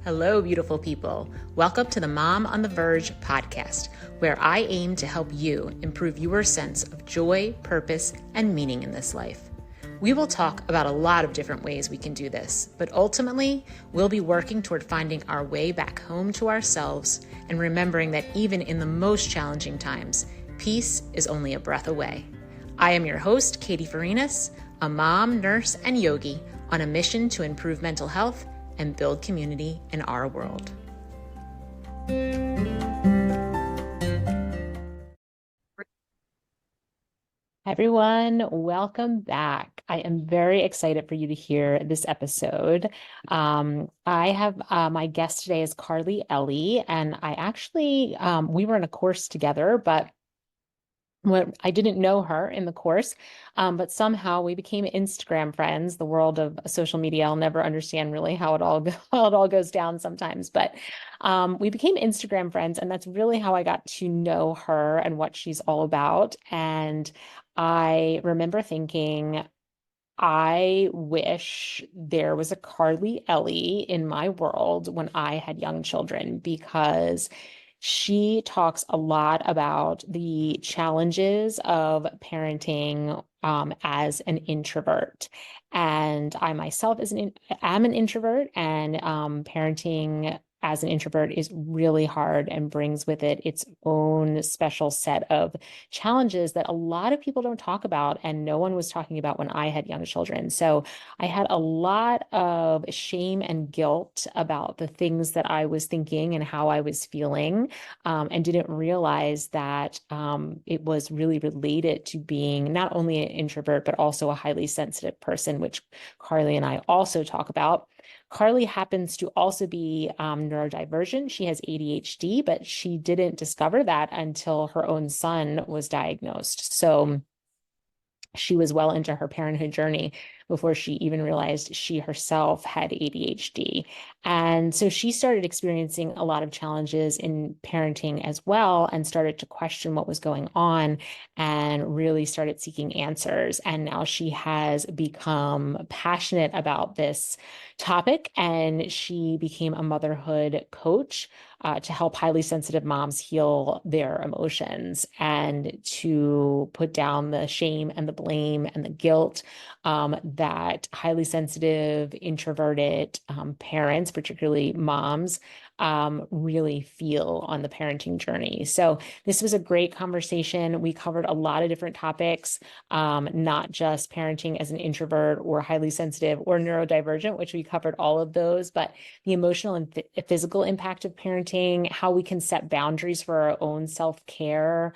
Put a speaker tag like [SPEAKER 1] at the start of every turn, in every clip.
[SPEAKER 1] Hello, beautiful people. Welcome to the Mom on the Verge podcast, where I aim to help you improve your sense of joy, purpose, and meaning in this life. We will talk about a lot of different ways we can do this, but ultimately, we'll be working toward finding our way back home to ourselves and remembering that even in the most challenging times, peace is only a breath away. I am your host, Katie Farinas, a mom, nurse, and yogi on a mission to improve mental health and build community in our world. Everyone, welcome back. I am very excited for you to hear this episode. I have my guest today is Carly Ely, and I actually, we were in a course together, but I didn't know her in the course, but somehow we became Instagram friends. The world of social media, I'll never understand really how it all goes down sometimes. But we became Instagram friends, and that's really how I got to know her and what she's all about. And I remember thinking, I wish there was a Carly Ely in my world when I had young children, because she talks a lot about the challenges of parenting as an introvert. And I myself am an introvert, and parenting as an introvert is really hard and brings with it its own special set of challenges that a lot of people don't talk about, and no one was talking about when I had young children. So I had a lot of shame and guilt about the things that I was thinking and how I was feeling, and didn't realize that it was really related to being not only an introvert, but also a highly sensitive person, which Carly and I also talk about. Carly happens to also be neurodivergent. She has ADHD, but she didn't discover that until her own son was diagnosed. So she was well into her parenthood journey before she even realized she herself had ADHD. And so she started experiencing a lot of challenges in parenting as well, and started to question what was going on and really started seeking answers. And now she has become passionate about this topic, and she became a motherhood coach to help highly sensitive moms heal their emotions and to put down the shame and the blame and the guilt that highly sensitive, introverted parents, particularly moms, really feel on the parenting journey. So this was a great conversation. We covered a lot of different topics, not just parenting as an introvert or highly sensitive or neurodivergent, which we covered all of those, but the emotional and physical impact of parenting, how we can set boundaries for our own self-care,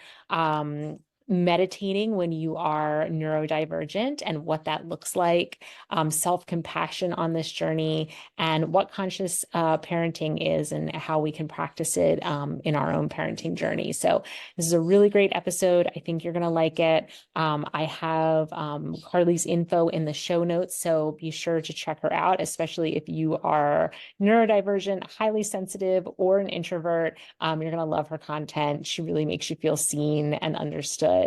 [SPEAKER 1] meditating when you are neurodivergent and what that looks like, self-compassion on this journey, and what conscious parenting is and how we can practice it in our own parenting journey. So this is a really great episode. I think you're going to like it. I have Carly's info in the show notes, so be sure to check her out, especially if you are neurodivergent, highly sensitive, or an introvert. You're going to love her content. She really makes you feel seen and understood.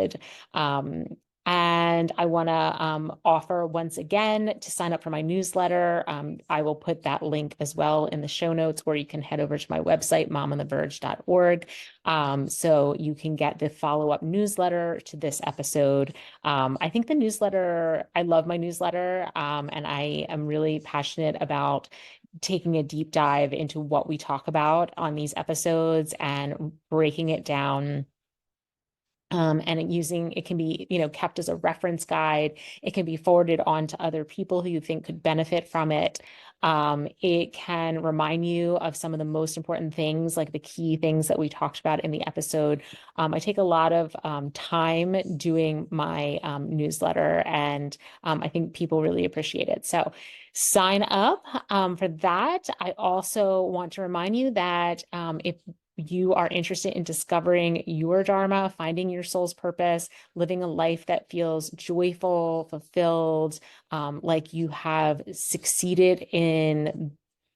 [SPEAKER 1] And I want to offer once again to sign up for my newsletter. I will put that link as well in the show notes, or you can head over to my website, momontheverge.org. So you can get the follow-up newsletter to this episode. I think the newsletter, I love my newsletter, and I am really passionate about taking a deep dive into what we talk about on these episodes and breaking it down. And it can be, kept as a reference guide. It can be forwarded on to other people who you think could benefit from it. It can remind you of some of the most important things, like the key things that we talked about in the episode. I take a lot of time doing my newsletter, and I think people really appreciate it. So sign up for that. I also want to remind you that if you are interested in discovering your dharma, finding your soul's purpose, living a life that feels joyful, fulfilled, like you have succeeded in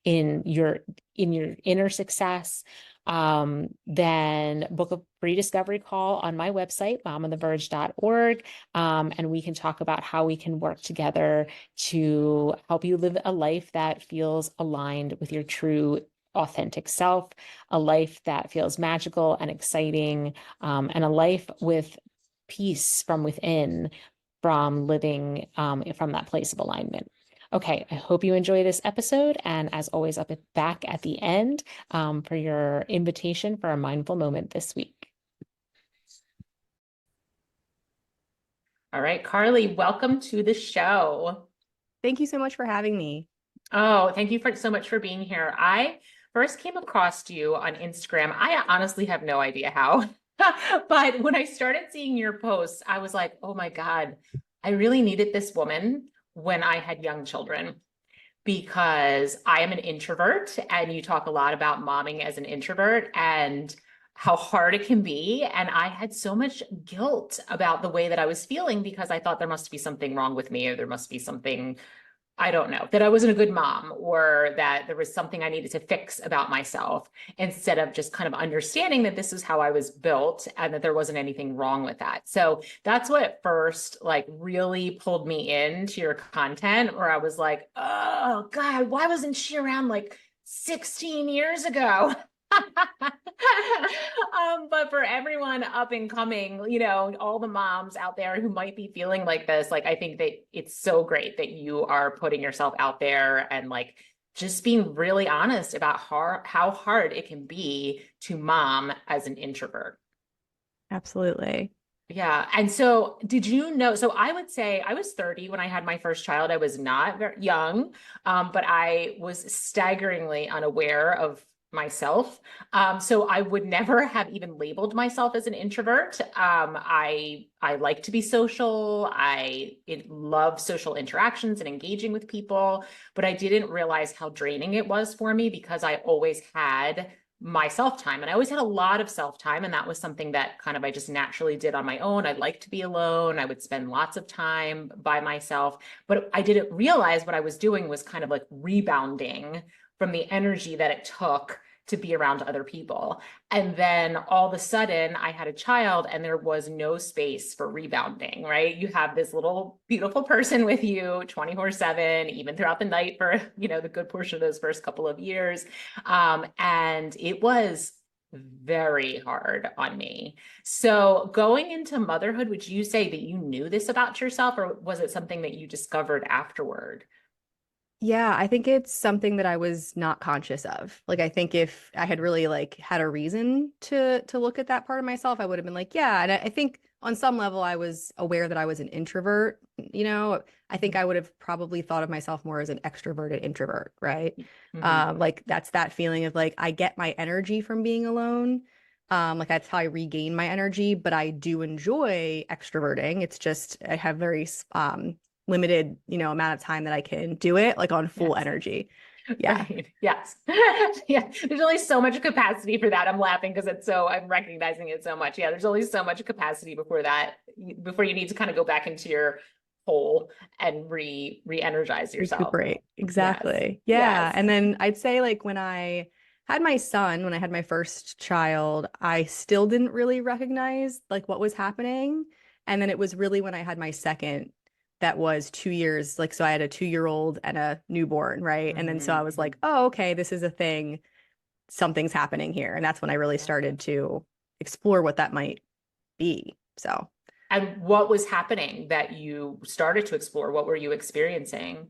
[SPEAKER 1] your inner success, then book a free discovery call on my website, motherhood.org, and we can talk about how we can work together to help you live a life that feels aligned with your true authentic self, a life that feels magical and exciting, and a life with peace from within, from living from that place of alignment. Okay, I hope you enjoy this episode. And as always, I'll be back at the end for your invitation for a mindful moment this week. All right, Carly, welcome to the show.
[SPEAKER 2] Thank you so much for having me.
[SPEAKER 1] Oh, thank you so much for being here. I first came across you on Instagram. I honestly have no idea how, but when I started seeing your posts, I was like, oh my God, I really needed this woman when I had young children, because I am an introvert, and you talk a lot about momming as an introvert and how hard it can be. And I had so much guilt about the way that I was feeling, because I thought there must be something wrong with me, or there must be something, I don't know, that I wasn't a good mom, or that there was something I needed to fix about myself, instead of just kind of understanding that this is how I was built and that there wasn't anything wrong with that. So that's what at first like really pulled me into your content, where I was like, oh God, why wasn't she around like 16 years ago? But for everyone up and coming, all the moms out there who might be feeling like this, like, I think that it's so great that you are putting yourself out there and like just being really honest about how hard it can be to mom as an introvert.
[SPEAKER 2] Absolutely.
[SPEAKER 1] Yeah. And so did you know, so I would say I was 30 when I had my first child. I was not very young, but I was staggeringly unaware of myself. So I would never have even labeled myself as an introvert. I like to be social. Love social interactions and engaging with people, but I didn't realize how draining it was for me, because I always had my self time. And I always had a lot of self time. And that was something that kind of I just naturally did on my own. I like to be alone. I would spend lots of time by myself. But I didn't realize what I was doing was kind of like rebounding from the energy that it took to be around other people. And then all of a sudden I had a child, and there was no space for rebounding, right? You have this little beautiful person with you 24/7, even throughout the night for, the good portion of those first couple of years. And it was very hard on me. So going into motherhood, would you say that you knew this about yourself, or was it something that you discovered afterward?
[SPEAKER 2] Yeah, I think it's something that I was not conscious of. Like I think if I had really like had a reason to look at that part of myself, I would have been like, yeah. And I think on some level I was aware that I was an introvert, I think I would have probably thought of myself more as an extroverted introvert, right?
[SPEAKER 1] Mm-hmm.
[SPEAKER 2] Like that's that feeling of like I get my energy from being alone. Like that's how I regain my energy, but I do enjoy extroverting. It's just I have very limited, amount of time that I can do it like on full
[SPEAKER 1] Yes.
[SPEAKER 2] energy. Yeah.
[SPEAKER 1] Right. Yes. Yeah. There's only so much capacity for that. I'm laughing because I'm recognizing it so much. Yeah. There's only so much capacity before you need to kind of go back into your hole and re-energize yourself.
[SPEAKER 2] Recuperate.
[SPEAKER 1] Yes.
[SPEAKER 2] Exactly.
[SPEAKER 1] Yes.
[SPEAKER 2] Yeah. And then I'd say like when I had my son, when I had my first child, I still didn't really recognize like what was happening. And then it was really when I had my second that was 2 years, like so I had a 2-year-old and a newborn, right? And then so I was
[SPEAKER 1] Mm-hmm.
[SPEAKER 2] like, oh, okay, this is a thing. Something's happening here. And that's when I really started to explore what that might be. So
[SPEAKER 1] And what was happening that you started to explore? What were you experiencing?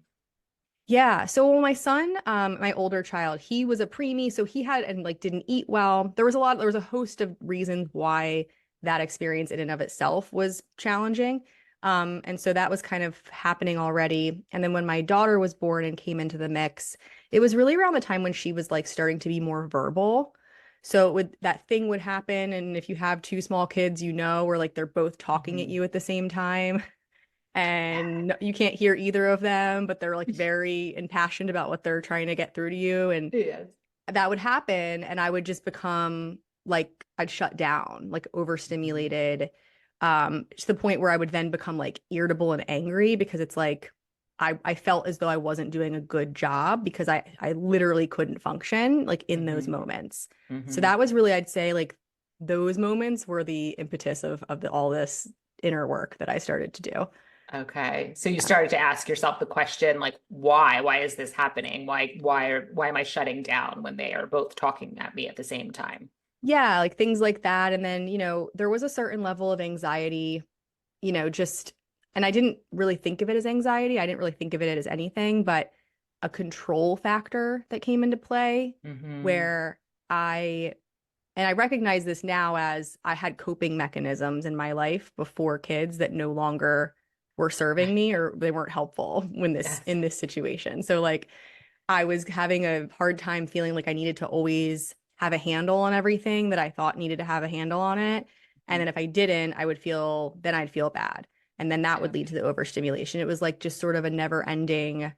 [SPEAKER 2] yeah. So my son, my older child, he was a preemie, so he had and like didn't eat well. There was a host of reasons why that experience in and of itself was challenging. And so that was kind of happening already. And then when my daughter was born and came into the mix, it was really around the time when she was like starting to be more verbal. So that thing would happen, and if you have two small kids, where like they're both talking at
[SPEAKER 1] Mm-hmm.
[SPEAKER 2] you at the same time and you can't hear either of them, but they're like very impassioned about what they're trying to get through to you. And
[SPEAKER 1] Yes.
[SPEAKER 2] that would happen. And I would just become like, I'd shut down, like overstimulated, to the point where I would then become like irritable and angry because it's like, I felt as though I wasn't doing a good job because I literally couldn't function like in those
[SPEAKER 1] Mm-hmm.
[SPEAKER 2] moments. So
[SPEAKER 1] Mm-hmm.
[SPEAKER 2] that was really, I'd say like those moments were the impetus of all this inner work that I started to do.
[SPEAKER 1] Okay. So you started to ask yourself the question, like, why? Why is this happening? Why am I shutting down when they are both talking at me at the same time?
[SPEAKER 2] Yeah, like things like that. And then, there was a certain level of anxiety, just, and I didn't really think of it as anxiety. I didn't really think of it as anything, but a control factor that came into play
[SPEAKER 1] Hmm.
[SPEAKER 2] where I, and I recognize this now as I had coping mechanisms in my life before kids that no longer were serving me or they weren't helpful when this
[SPEAKER 1] Yes.
[SPEAKER 2] in this situation. So like I was having a hard time feeling like I needed to always have a handle on everything that I thought needed to have a handle on it. And then if I didn't, then I'd feel bad. And then that would lead to
[SPEAKER 1] Okay.
[SPEAKER 2] the overstimulation. It was like just sort of a never ending,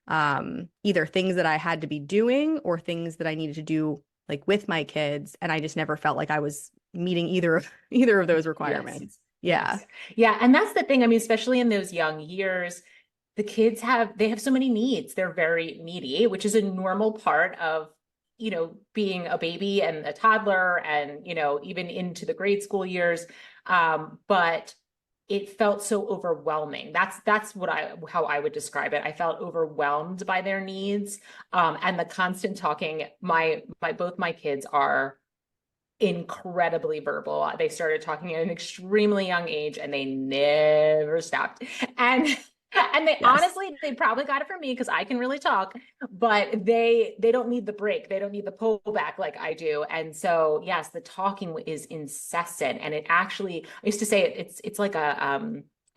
[SPEAKER 2] either things that I had to be doing or things that I needed to do like with my kids. And I just never felt like I was meeting either of those
[SPEAKER 1] Yes.
[SPEAKER 2] requirements. Yeah.
[SPEAKER 1] Yes. Yeah. And that's the thing. I mean, especially in those young years, the kids they have so many needs. They're very needy, which is a normal part of, being a baby and a toddler and, even into the grade school years. But it felt so overwhelming. That's how I would describe it. I felt overwhelmed by their needs. And the constant talking. Both my kids are incredibly verbal. They started talking at an extremely young age and they never stopped. And and they
[SPEAKER 2] Yes.
[SPEAKER 1] honestly they probably got it from me because I can really talk, but they don't need the break. They don't need the pullback like I do. And so yes, the talking is incessant. And it actually I used to say it's like a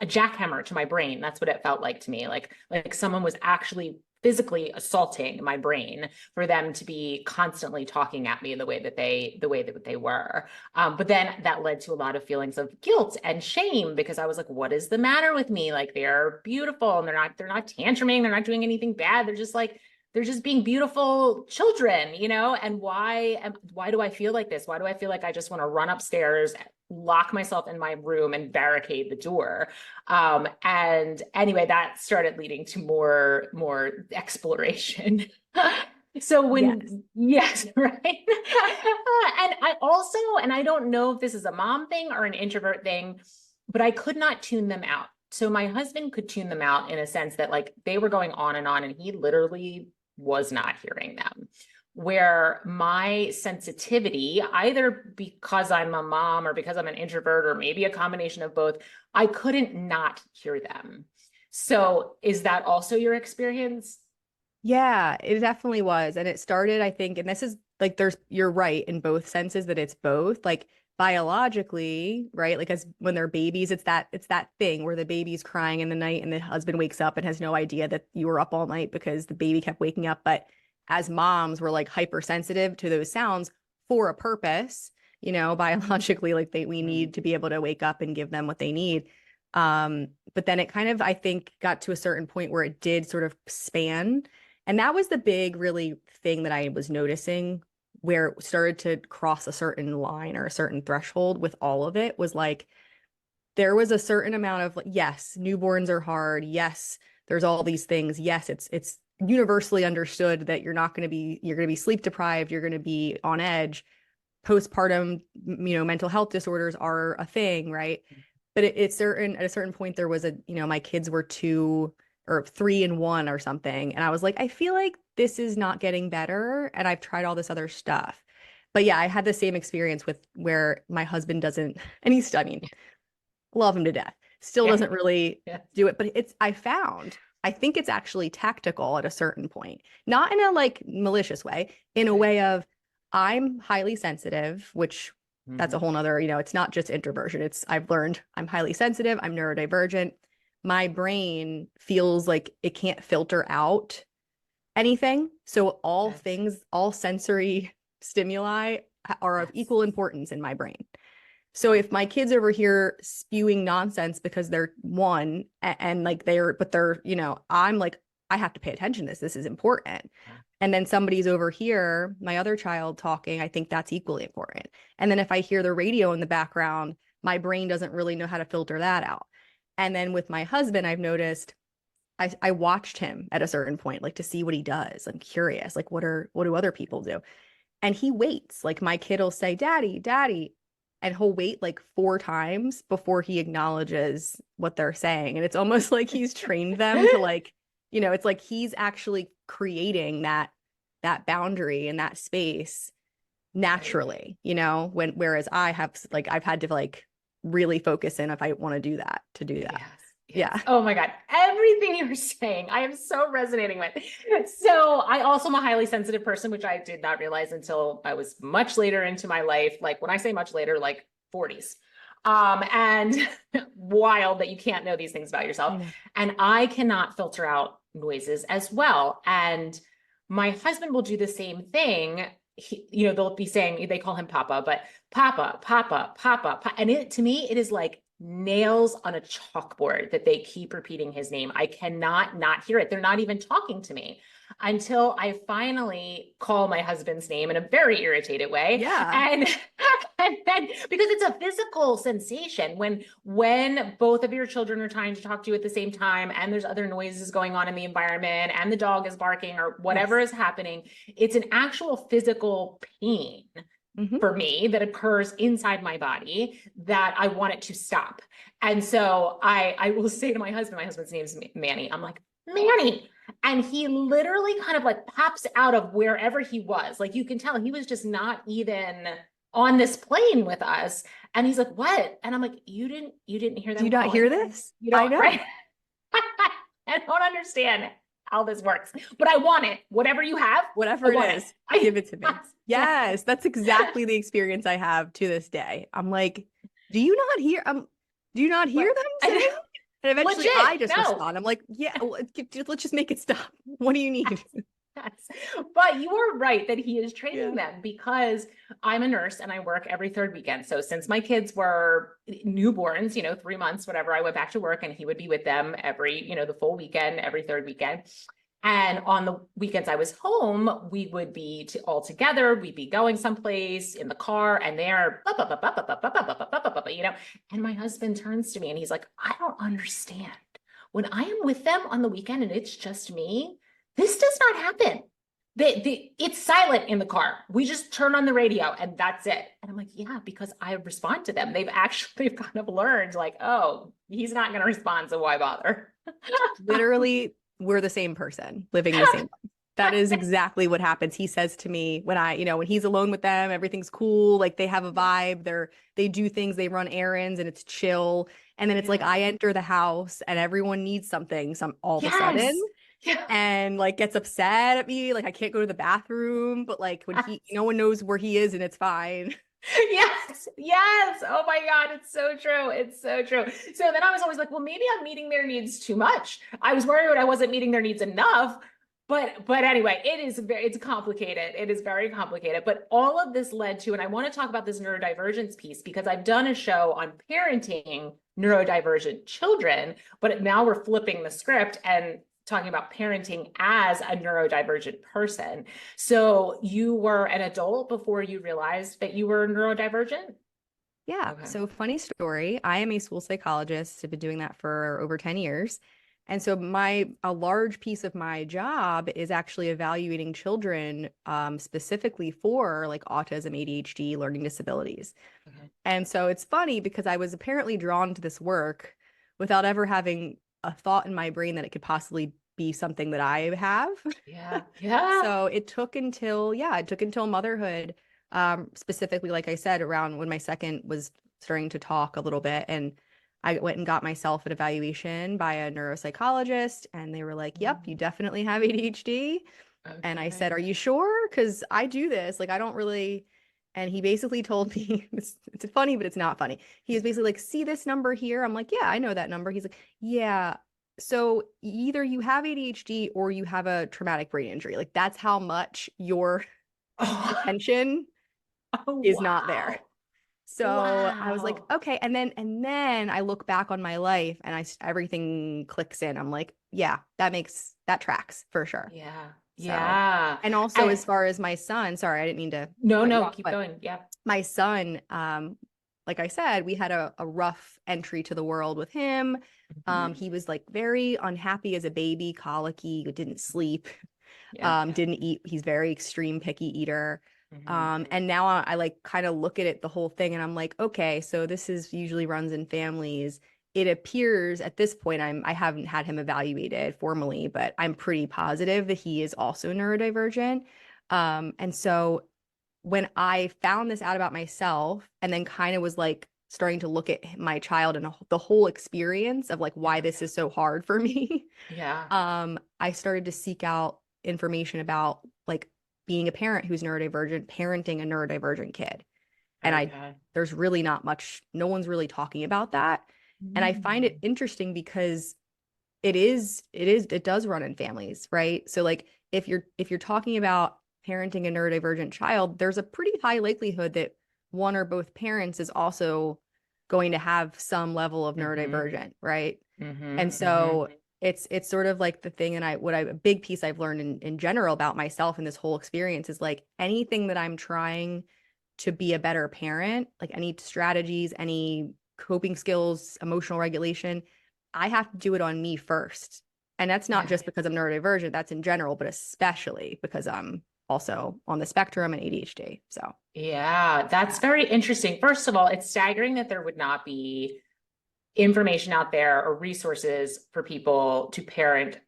[SPEAKER 1] jackhammer to my brain. That's what it felt like to me. Like someone was actually physically assaulting my brain for them to be constantly talking at me the way that they were. But then that led to a lot of feelings of guilt and shame because I was like, what is the matter with me? Like they're beautiful and they're not tantruming, they're not doing anything bad. They're just being beautiful children, and why do I feel like this? Why do I feel like I just want to run upstairs, lock myself in my room and barricade the door? And anyway, that started leading to more exploration. So
[SPEAKER 2] Yes.
[SPEAKER 1] yes, right. And I don't know if this is a mom thing or an introvert thing, but I could not tune them out. So my husband could tune them out in a sense that like they were going on and he literally was not hearing them. Where my sensitivity, either because I'm a mom or because I'm an introvert, or maybe a combination of both, I couldn't not hear them. So is that also your experience?
[SPEAKER 2] Yeah, it definitely was. And it started, I think, and this is like you're right in both senses that it's both. Like biologically, right? Like as when they're babies, it's that thing where the baby's crying in the night and the husband wakes up and has no idea that you were up all night because the baby kept waking up. But as moms, we're like hypersensitive to those sounds for a purpose, biologically, like we
[SPEAKER 1] Mm.
[SPEAKER 2] need to be able to wake up and give them what they need. But then it kind of, I think, got to a certain point where it did sort of span. And that was the big, really thing that I was noticing where it started to cross a certain line or a certain threshold with all of it was like there was a certain amount of like, yes, newborns are hard. Yes, there's all these things. Yes, it's universally understood that you're going to be sleep deprived, you're going to be on edge. Postpartum, mental health disorders are a thing, right? But it's certain at a certain point there was my kids were 2 or 3 and 1 or something, and I was like, I feel like this is not getting better, and I've tried all this other stuff. But yeah, I had the same experience with where my husband doesn't, and I mean, love him to death, still
[SPEAKER 1] Yeah.
[SPEAKER 2] doesn't really
[SPEAKER 1] Yeah.
[SPEAKER 2] do it. But I think it's actually tactical at a certain point, not in a like malicious way, in a
[SPEAKER 1] Okay.
[SPEAKER 2] way of I'm highly sensitive, which that's a
[SPEAKER 1] Mhm.
[SPEAKER 2] whole nother, it's not just introversion. I've learned I'm highly sensitive, I'm neurodivergent. My brain feels like it can't filter out anything. So
[SPEAKER 1] Yes.
[SPEAKER 2] all sensory stimuli are of
[SPEAKER 1] Yes.
[SPEAKER 2] equal importance in my brain. So if my
[SPEAKER 1] Okay.
[SPEAKER 2] kids over here spewing nonsense because they're one and like I'm like, I have to pay attention to this. This is important.
[SPEAKER 1] Yeah.
[SPEAKER 2] And then somebody's over here, my other child talking, I think that's equally important. And then if I hear the radio in the background, my brain doesn't really know how to filter that out. And then with my husband, I've noticed I watched him at a certain point, like to see what he does. I'm curious, like what do other people do? And he waits. Like my kid will say, Daddy, Daddy. and he'll wait like 4 times before he acknowledges what they're saying. And it's almost like he's trained them to like, it's like he's actually creating that boundary and that space naturally, whereas I've had to like really focus in if I want to do that,
[SPEAKER 1] Yes.
[SPEAKER 2] Yeah.
[SPEAKER 1] Oh my God. Everything you're saying, I am so resonating with. So I also am a highly sensitive person, which I did not realize until I was much later into my life. Like when I say much later, like 40s. And wild that you can't know these things about yourself. And I cannot filter out noises as well. And my husband will do the same thing. They'll be saying, they call him Papa, but Papa, Papa, Papa, Papa. And to me, it is like nails on a chalkboard that they keep repeating his name. I cannot not hear it. They're not even talking to me until I finally call my husband's name in a very irritated way.
[SPEAKER 2] Yeah.
[SPEAKER 1] And then because it's a physical sensation when both of your children are trying to talk to you at the same time and there's other noises going on in the environment and the dog is barking or whatever is happening, it's an actual physical pain for me that occurs inside my body that I want it to stop. And so I will say to my husband's name is Manny. I'm like, Manny. And he literally kind of like pops out of wherever he was. Like you can tell he was just not even on this plane with us. And he's like, what? And I'm like, you didn't hear them.
[SPEAKER 2] Do you not hear this?
[SPEAKER 1] You don't,
[SPEAKER 2] I know.
[SPEAKER 1] right? I don't understand how this works, but I want it. Whatever you have,
[SPEAKER 2] whatever it is, give it to me. Yes, that's exactly the experience I have to this day. I'm like, do you not hear them saying? And eventually I just respond. I'm like, yeah, let's just make it stop. What do you need?
[SPEAKER 1] Yes. But you are right that he is training them because I'm a nurse and I work every third weekend. So since my kids were newborns, 3 months, whatever, I went back to work and he would be with them every, the full weekend, every third weekend. And on the weekends I was home, we would be all together. We'd be going someplace in the car and they're, and my husband turns to me and he's like, I don't understand. When I am with them on the weekend and it's just me, this does not happen. It's silent in the car. We just turn on the radio and that's it. And I'm like, yeah, because I respond to them. They've kind of learned like, oh, he's not going to respond. So why bother?
[SPEAKER 2] Literally, we're the same person living the same life. That is exactly what happens. He says to me when he's alone with them, everything's cool. Like they have a vibe. They do things, they run errands and it's chill. And then it's like, I enter the house and everyone needs something all of a sudden. And like gets upset at me, like I can't go to the bathroom, but like when no one knows where he is and it's fine.
[SPEAKER 1] Yes. Oh my God, it's so true. So then I was always like, well, maybe I'm meeting their needs too much. I was worried I wasn't meeting their needs enough. But anyway, it's complicated. It is very complicated. But all of this led to, and I want to talk about this neurodivergence piece because I've done a show on parenting neurodivergent children, but now we're flipping the script and talking about parenting as a neurodivergent person. So you were an adult before you realized that you were neurodivergent?
[SPEAKER 2] Yeah. Okay. So funny story. I am a school psychologist. I've been doing that for over 10 years. And so a large piece of my job is actually evaluating children specifically for like autism, ADHD, learning disabilities. Okay. And so it's funny because I was apparently drawn to this work without ever having a thought in my brain that it could possibly be something that I have.
[SPEAKER 1] Yeah.
[SPEAKER 2] So it took until motherhood, specifically, like I said, around when my second was starting to talk a little bit. And I went and got myself an evaluation by a neuropsychologist. And they were like, yep, you definitely have ADHD. Okay. And I said, are you sure? Because I do this. Like, I don't really. And he basically told me, it's funny, but it's not funny. He was basically like, see this number here? I'm like, yeah, I know that number. He's like, yeah. So either you have ADHD or you have a traumatic brain injury. Like that's how much your attention is not there. So I was like, okay. And then I look back on my life and everything clicks in. I'm like, yeah, that tracks for sure.
[SPEAKER 1] Yeah.
[SPEAKER 2] So, yeah. And also as far as my son, sorry, I didn't mean to.
[SPEAKER 1] No, keep going. Yeah.
[SPEAKER 2] My son, like I said, we had a rough entry to the world with him. He was like very unhappy as a baby, colicky, didn't sleep, didn't eat. He's very extreme picky eater.
[SPEAKER 1] Mhm.
[SPEAKER 2] And now I like kind of look at it, the whole thing, and I'm like, okay, so this is usually runs in families. It appears at this point, I haven't had him evaluated formally, but I'm pretty positive that he is also neurodivergent. And so when I found this out about myself and then kind of was like starting to look at my child and the whole experience of like why
[SPEAKER 1] Yeah.
[SPEAKER 2] this is so hard for me,
[SPEAKER 1] Yeah.
[SPEAKER 2] I started to seek out information about like being a parent who's neurodivergent, parenting a neurodivergent kid. And
[SPEAKER 1] Okay.
[SPEAKER 2] there's really not much, no one's really talking about that. And I find it
[SPEAKER 1] Mm.
[SPEAKER 2] interesting because it does run in families, right? So like if you're talking about parenting a neurodivergent child, there's a pretty high likelihood that one or both parents is also going to have some level of
[SPEAKER 1] Mhm.
[SPEAKER 2] neurodivergent, right? And
[SPEAKER 1] Mhm. Mhm.
[SPEAKER 2] so it's sort of like the thing, and a big piece I've learned in general about myself in this whole experience is like anything that I'm trying to be a better parent, like any strategies, any coping skills, emotional regulation, I have to do it on me first. And that's not
[SPEAKER 1] Yeah.
[SPEAKER 2] just because I'm neurodivergent, that's in general, but especially because I'm also on the spectrum and ADHD. So,
[SPEAKER 1] Yeah, that's
[SPEAKER 2] yeah.
[SPEAKER 1] very interesting. First of all, it's staggering that there would not be information out there or resources for people to parent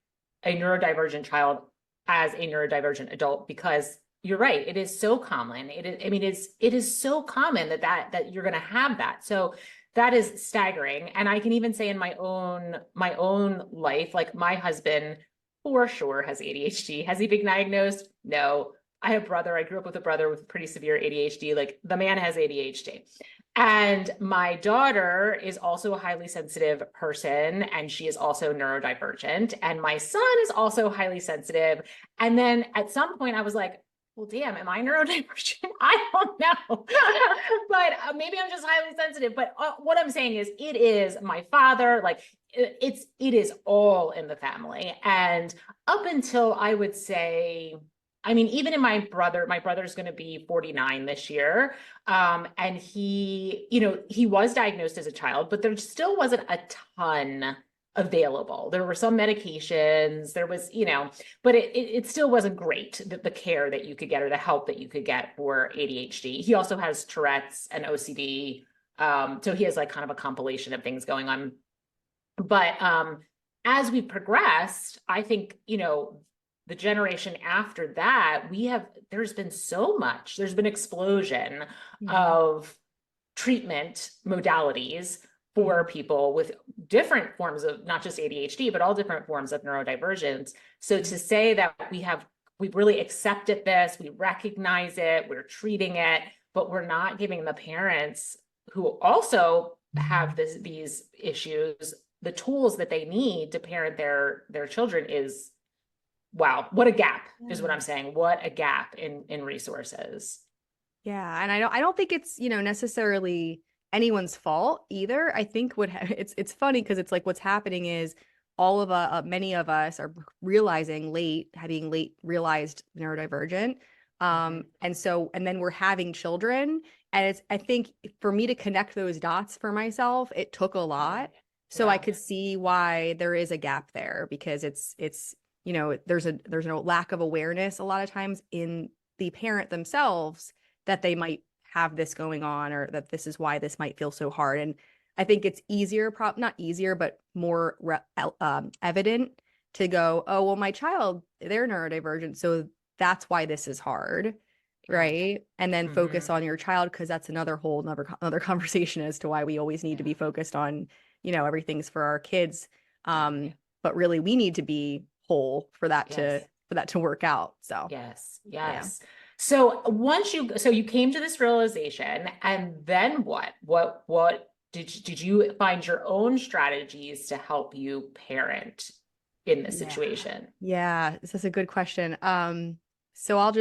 [SPEAKER 1] a neurodivergent child as a neurodivergent adult, because you're right, it is so common. It is, I mean, it is so common that you're going to have that. So that is staggering. And I can even say in my own life, like my husband for sure has ADHD. Has he been diagnosed? No. I have a brother. I grew up with a brother with pretty severe ADHD. Like the man has ADHD. And my daughter is also a highly sensitive person, and she is also neurodivergent. And my son is also highly sensitive. And then at some point, I was like, well, damn, am I neurodivergent? I don't know. But maybe I'm just highly sensitive. But what I'm saying is, it is my father. Like, it is all in the family. And up until I would say, I mean, even in my brother's going to be 49 this year. And he was diagnosed as a child, but there still wasn't a ton available. There were some medications, there was, but it still wasn't great, the care that you could get or the help that you could get for ADHD. He also has Tourette's and OCD. So he has like kind of a compilation of things going on. But as we progressed, I think, the generation after that, there's been explosion
[SPEAKER 2] Mhm.
[SPEAKER 1] of treatment modalities for
[SPEAKER 2] Mhm.
[SPEAKER 1] people with different forms of not just ADHD, but all different forms of neurodivergence. So to say that we've really accepted this, we recognize it, we're treating it, but we're not giving the parents who also have these issues the tools that they need to parent their children is, wow, what a gap is what
[SPEAKER 2] Yeah.
[SPEAKER 1] I'm saying. What a gap in resources.
[SPEAKER 2] Yeah, and I don't think it's, necessarily anyone's fault either. I think it's funny because it's like what's happening is many of us are realizing being late realized neurodivergent.
[SPEAKER 1] Mhm.
[SPEAKER 2] And then we're having children, and I think for me to connect those dots for myself, it took a
[SPEAKER 1] Yeah.
[SPEAKER 2] lot. So I
[SPEAKER 1] Yeah.
[SPEAKER 2] could see why there is a gap there because there's no lack of awareness a lot of times in the parent themselves that they might have this going on or that this is why this might feel so hard. And I think it's not easier, but more evident to go, oh, well, my child, they're neurodivergent. So that's why this is hard.
[SPEAKER 1] Yeah.
[SPEAKER 2] Right. And then focus
[SPEAKER 1] Hmm.
[SPEAKER 2] on your child because that's another conversation as to why we always need to
[SPEAKER 1] Yeah.
[SPEAKER 2] be focused on, everything's for our kids.
[SPEAKER 1] Yeah.
[SPEAKER 2] But really we need to be whole for that to
[SPEAKER 1] Yes.
[SPEAKER 2] work out. So
[SPEAKER 1] Yes.
[SPEAKER 2] yeah.
[SPEAKER 1] Yes. So you came to this realization, and then what? What did you find your own strategies to help you parent in this
[SPEAKER 2] Yeah.
[SPEAKER 1] situation?
[SPEAKER 2] Yeah, this is a good question. So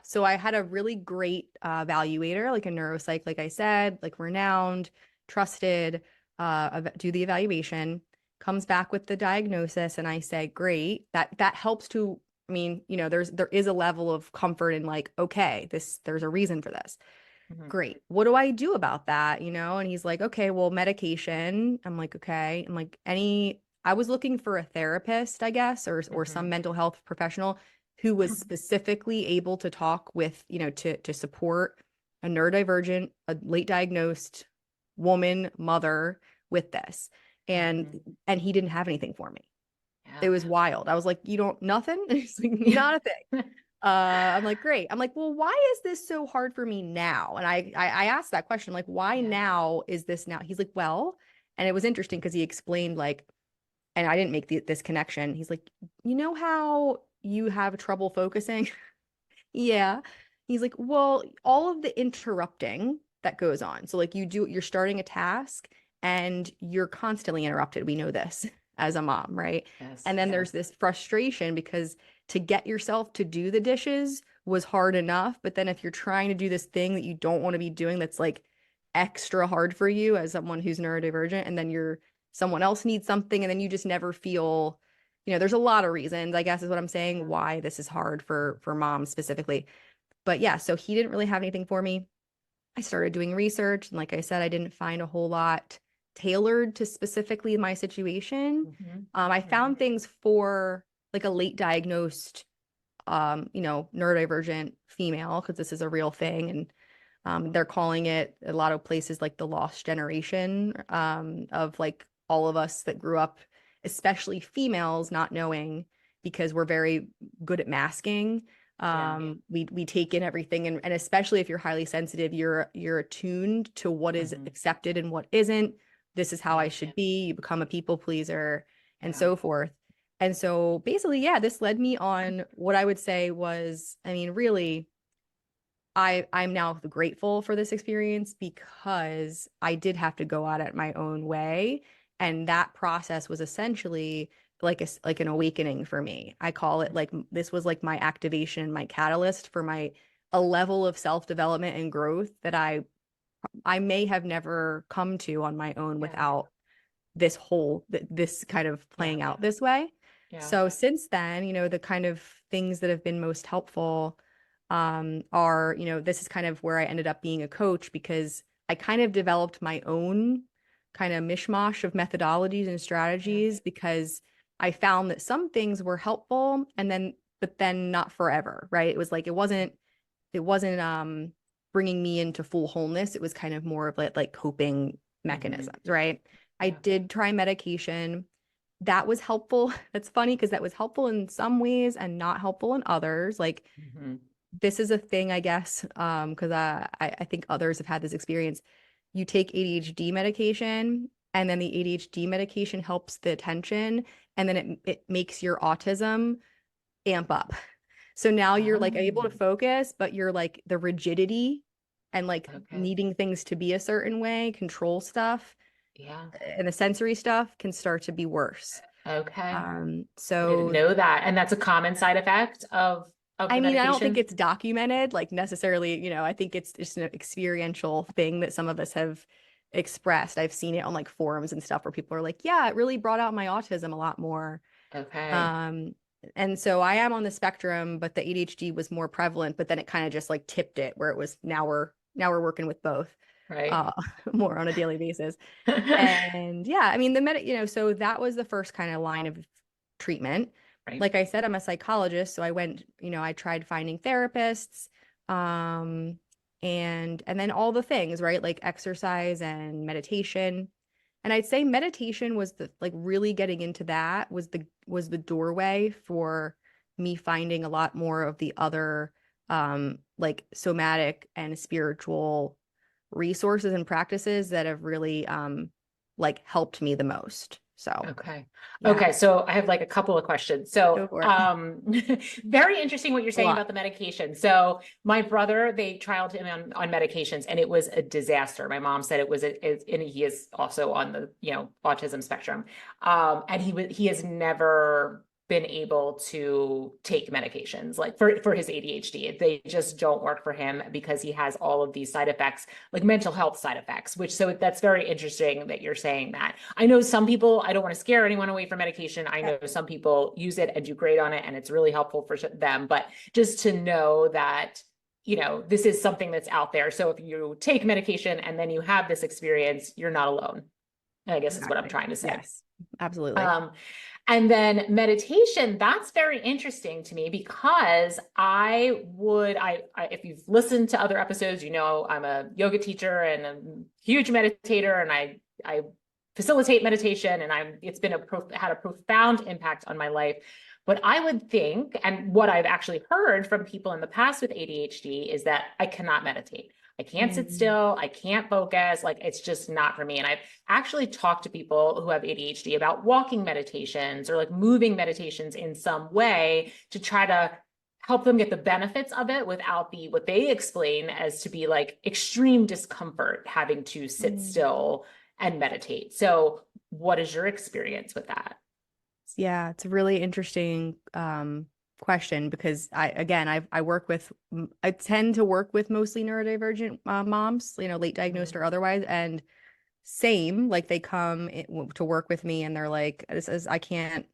[SPEAKER 2] so I had a really great evaluator, like a neuropsych, like I said, like renowned, trusted, do the evaluation, comes back with the diagnosis, and I say, great. That helps to, I mean, there is a level of comfort in like, okay, there's a reason for this.
[SPEAKER 1] Mhm.
[SPEAKER 2] Great. What do I do about that? And he's like, okay, well, medication. I'm like, okay. I was looking for a therapist, I guess, or some
[SPEAKER 1] Mhm.
[SPEAKER 2] mental health professional. who was specifically able to talk with, to support a neurodivergent, a late diagnosed woman, mother with this. And he didn't have anything for me.
[SPEAKER 1] Yeah.
[SPEAKER 2] It was wild. I was like, you don't, nothing? He's like, not a thing. I'm like, great. I'm like, well, why is this so hard for me now? And I asked that question, like, why now is this now? He's like, well, and it was interesting because he explained like, and I didn't make this connection. He's like, you know how you have trouble focusing? Yeah. He's like, well, all of the interrupting that goes on. So like you're starting a task and you're constantly interrupted. We know this as a mom, right?
[SPEAKER 1] Yes.
[SPEAKER 2] And then
[SPEAKER 1] Yeah.
[SPEAKER 2] there's this frustration because to get yourself to do the dishes was hard enough. But then if you're trying to do this thing that you don't want to be doing, that's like extra hard for you as someone who's neurodivergent, and then someone else needs something, and then you just never feel, there's a lot of reasons, I guess is what I'm saying, why this is hard for moms specifically. But yeah, so he didn't really have anything for me. I started doing research, and like I said, I didn't find a whole lot tailored to specifically my situation. I found things for like a late diagnosed, neurodivergent female, because this is a real thing. And they're calling it a lot of places like the lost generation, of like all of us that grew up, especially females, not knowing, because we're very good at masking. We take in everything, and especially if you're highly sensitive, you're attuned to what is accepted and what isn't. This is how I should be. You become a people pleaser and so forth. And so basically, yeah, this led me on what I would say was, I mean, really, I'm now grateful for this experience because I did have to go out at my own way. And that process was essentially like an awakening for me. I call it like, this was like my activation, my catalyst for a level of self-development and growth that I may have never come to on my own without this kind of playing out this way. So since then, the kind of things that have been most helpful are, this is kind of where I ended up being a coach, because I kind of developed my own kind of mishmash of methodologies and strategies, because I found that some things were helpful but then not forever, right? It was like, it wasn't bringing me into full wholeness. It was kind of more of like coping mechanisms, right? I did try medication. That was helpful. That's funny because that was helpful in some ways and not helpful in others. Like, this is a thing, I guess, because I think others have had this experience. You take ADHD medication, and then the ADHD medication helps the attention, and then it makes your autism amp up. So now you're like able to focus, but you're like the rigidity and like needing things to be a certain way, control stuff, and the sensory stuff can start to be worse.
[SPEAKER 1] Okay.
[SPEAKER 2] So
[SPEAKER 1] I didn't know that. And that's a common side effect of the
[SPEAKER 2] I mean, I don't think
[SPEAKER 1] medication?
[SPEAKER 2] it's documented, like necessarily, I think it's just an experiential thing that some of us have expressed. I've seen it on like forums and stuff where people are like, yeah, it really brought out my autism a lot more.
[SPEAKER 1] Okay.
[SPEAKER 2] And so I am on the spectrum, but the ADHD was more prevalent, but then it kind of just like tipped it where it was now we're working with both,
[SPEAKER 1] Right.
[SPEAKER 2] more on a daily basis. And yeah, I mean, so that was the first kind of line of treatment.
[SPEAKER 1] Right.
[SPEAKER 2] Like I said, I'm a psychologist, so I went, I tried finding therapists, and then all the things, right? Like exercise and meditation. And I'd say meditation was really getting into that was the doorway for me finding a lot more of the other like somatic and spiritual resources and practices that have really like helped me the most. So
[SPEAKER 1] Okay.
[SPEAKER 2] yeah,
[SPEAKER 1] Okay. So I have like a couple of questions.
[SPEAKER 2] go
[SPEAKER 1] So,
[SPEAKER 2] for it.
[SPEAKER 1] very interesting what you're
[SPEAKER 2] A
[SPEAKER 1] saying
[SPEAKER 2] lot.
[SPEAKER 1] about the medication. So my brother, they trialed him on medications, and it was a disaster. My mom said it was, and he is also on the, autism spectrum. And he has never been able to take medications like for his ADHD. They just don't work for him because he has all of these side effects, like mental health side effects, so that's very interesting that you're saying that. I know some people, I don't want to scare anyone away from medication. I know some people use it and do great on it, and it's really helpful for them, but just to know that, this is something that's out there. So if you take medication and then you have this experience, you're not alone, I guess is what I'm trying to say.
[SPEAKER 2] Yes, absolutely.
[SPEAKER 1] And then meditation, that's very interesting to me because if you've listened to other episodes, you know, I'm a yoga teacher and a huge meditator, and I facilitate meditation, and it's been had a profound impact on my life. But I would think, and what I've actually heard from people in the past with ADHD is that I cannot meditate. I can't sit
[SPEAKER 2] Mm.
[SPEAKER 1] still. I can't focus. Like it's just not for me. And I've actually talked to people who have ADHD about walking meditations or like moving meditations in some way to try to help them get the benefits of it without what they explain as to be like extreme discomfort having to sit
[SPEAKER 2] Mm.
[SPEAKER 1] still and meditate. So, what is your experience with that?
[SPEAKER 2] Yeah, it's a really interesting question because I work with I tend to work with mostly neurodivergent moms, you know, late diagnosed
[SPEAKER 1] Mhm.
[SPEAKER 2] or otherwise, and same, like they come to work with me and they're like, this is I can't,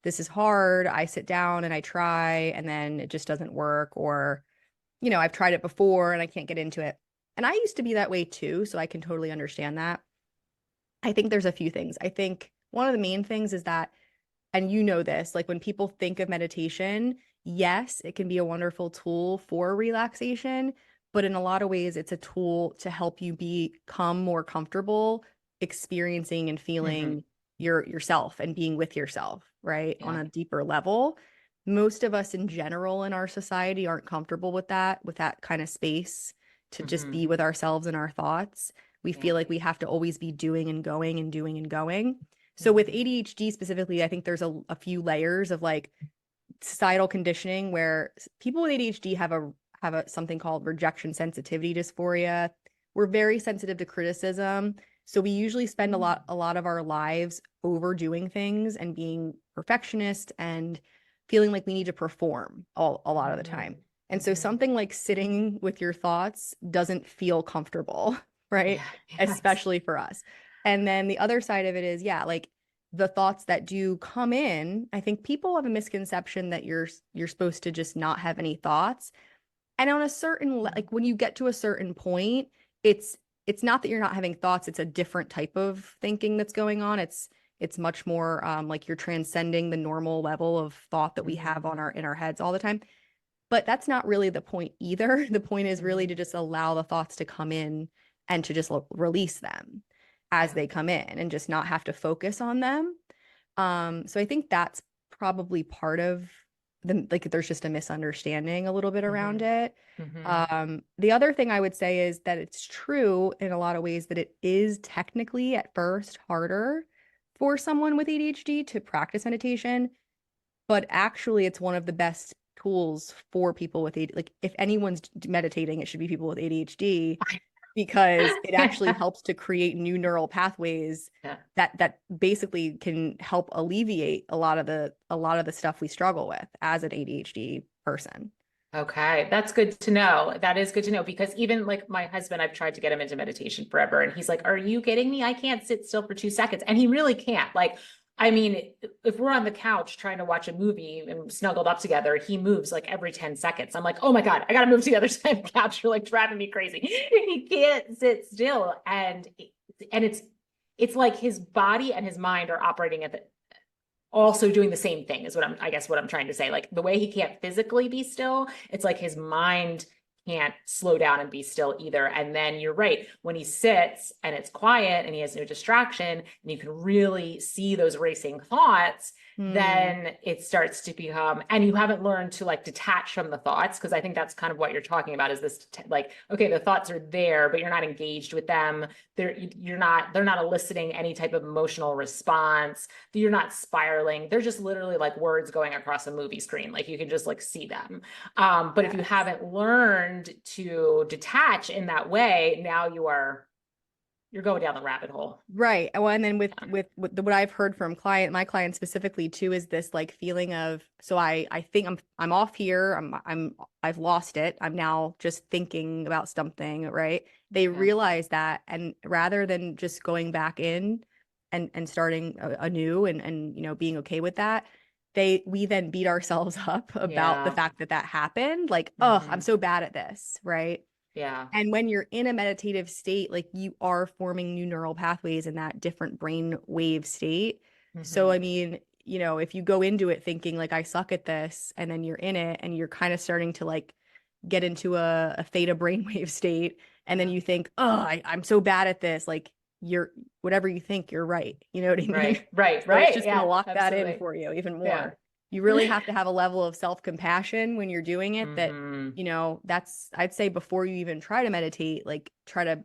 [SPEAKER 2] this is hard. I sit down and I try and then it just doesn't work, or you know, I've tried it before and I can't get into it. And I used to be that way too, so I can totally understand that. I think there's a few things. I think one of the main things is that, and you know this, like when people think of meditation, yes, it can be a wonderful tool for relaxation, but in a lot of ways, it's a tool to help you become more comfortable experiencing and
[SPEAKER 1] Mhm.
[SPEAKER 2] feeling yourself and being with yourself, right? On
[SPEAKER 1] Yeah.
[SPEAKER 2] a deeper level. Most of us in general in our society aren't comfortable with that kind of space to just
[SPEAKER 1] Mhm.
[SPEAKER 2] be with ourselves and our thoughts. We
[SPEAKER 1] Yeah.
[SPEAKER 2] feel like we have to always be doing and going and doing and going. So with
[SPEAKER 1] Mhm.
[SPEAKER 2] ADHD specifically, I think there's a few layers of like societal conditioning where people with ADHD have a something called rejection sensitivity dysphoria. We're very sensitive to criticism. So we usually spend
[SPEAKER 1] Mhm.
[SPEAKER 2] a lot of our lives overdoing things and being perfectionist and feeling like we need to perform a lot of the time.
[SPEAKER 1] Mhm.
[SPEAKER 2] And so
[SPEAKER 1] Mhm.
[SPEAKER 2] something like sitting with your thoughts doesn't feel comfortable, right?
[SPEAKER 1] Yeah. Yes.
[SPEAKER 2] Especially for us. And then the other side of it is, yeah, like the thoughts that do come in, I think people have a misconception that you're supposed to just not have any thoughts. And on a certain like when you get to a certain point, it's it's not that you're not having thoughts, it's a different type of thinking that's going on. It's much more like you're transcending the normal level of thought that we have
[SPEAKER 1] Mhm.
[SPEAKER 2] on our in our heads all the time. But that's not really the point either. The point is really to
[SPEAKER 1] Mhm.
[SPEAKER 2] just allow the thoughts to come in and to just release them as
[SPEAKER 1] Yeah.
[SPEAKER 2] they come in and just not have to focus on them. So I think that's probably part of like there's just a misunderstanding a little bit around
[SPEAKER 1] Mhm.
[SPEAKER 2] it.
[SPEAKER 1] Mhm.
[SPEAKER 2] The other thing I would say is that it's true in a lot of ways that it is technically at first harder for someone with ADHD to practice meditation, but actually it's one of the best tools for people with ADHD. Like if anyone's meditating, it should be people with ADHD because it actually
[SPEAKER 1] Yeah.
[SPEAKER 2] helps to create new neural pathways
[SPEAKER 1] Yeah.
[SPEAKER 2] that basically can help alleviate a lot of the stuff we struggle with as an ADHD person.
[SPEAKER 1] Okay, that's good to know. That is good to know because even like my husband, I've tried to get him into meditation forever, and he's like, "Are you kidding me? I can't sit still for 2 seconds." And he really can't. Like, I mean, if we're on the couch trying to watch a movie and snuggled up together, he moves like every 10 seconds. I'm like, "Oh my God, I gotta move to the other side of the couch. You're like driving me crazy." He can't sit still. And it's like his body and his mind are operating at the also doing the same thing is I guess what I'm trying to say. Like the way he can't physically be still, it's like his mind can't slow down and be still either. And then you're right, when he sits and it's quiet and he has no distraction and you can really see those racing thoughts,
[SPEAKER 2] Hmm.
[SPEAKER 1] then it starts to become, and you haven't learned to like detach from the thoughts, because I think that's kind of what you're talking about is this like, okay, the thoughts are there, but you're not engaged with them. They're not eliciting any type of emotional response. You're not spiraling. They're just literally like words going across a movie screen. Like you can just like see them. But if you
[SPEAKER 2] Yes.
[SPEAKER 1] haven't learned to detach in that way, now you're going down the rabbit hole.
[SPEAKER 2] Right. Well, and then
[SPEAKER 1] Yeah.
[SPEAKER 2] with what I've heard from my clients specifically too, is this like feeling of, so I think I'm off here. I've lost it. I'm now just thinking about something, right? They
[SPEAKER 1] Yeah.
[SPEAKER 2] realize that, and rather than just going back in and starting anew and you know being okay with that, we then beat ourselves up about the
[SPEAKER 1] Yeah.
[SPEAKER 2] fact that that happened. Like, oh, I'm
[SPEAKER 1] Hmm.
[SPEAKER 2] so bad at this, right?
[SPEAKER 1] Yeah.
[SPEAKER 2] And when you're in a meditative state, like you are forming new neural pathways in that different brain wave state. So,
[SPEAKER 1] Hmm.
[SPEAKER 2] I mean, you know, if you go into it thinking like I suck at this, and then you're in it and you're kind of starting to like get into a theta brainwave state, and then you think, oh, I'm so bad at this, like you're whatever you think, you're right. You know what I mean?
[SPEAKER 1] Right, right,
[SPEAKER 2] So it's
[SPEAKER 1] right.
[SPEAKER 2] just going to
[SPEAKER 1] Yeah,
[SPEAKER 2] lock that in
[SPEAKER 1] absolutely.
[SPEAKER 2] for you even
[SPEAKER 1] Yeah.
[SPEAKER 2] more. You really have to have a level of self-compassion when you're doing it that,
[SPEAKER 1] Hmm.
[SPEAKER 2] you know, that's, I'd say before you even try to meditate, like try to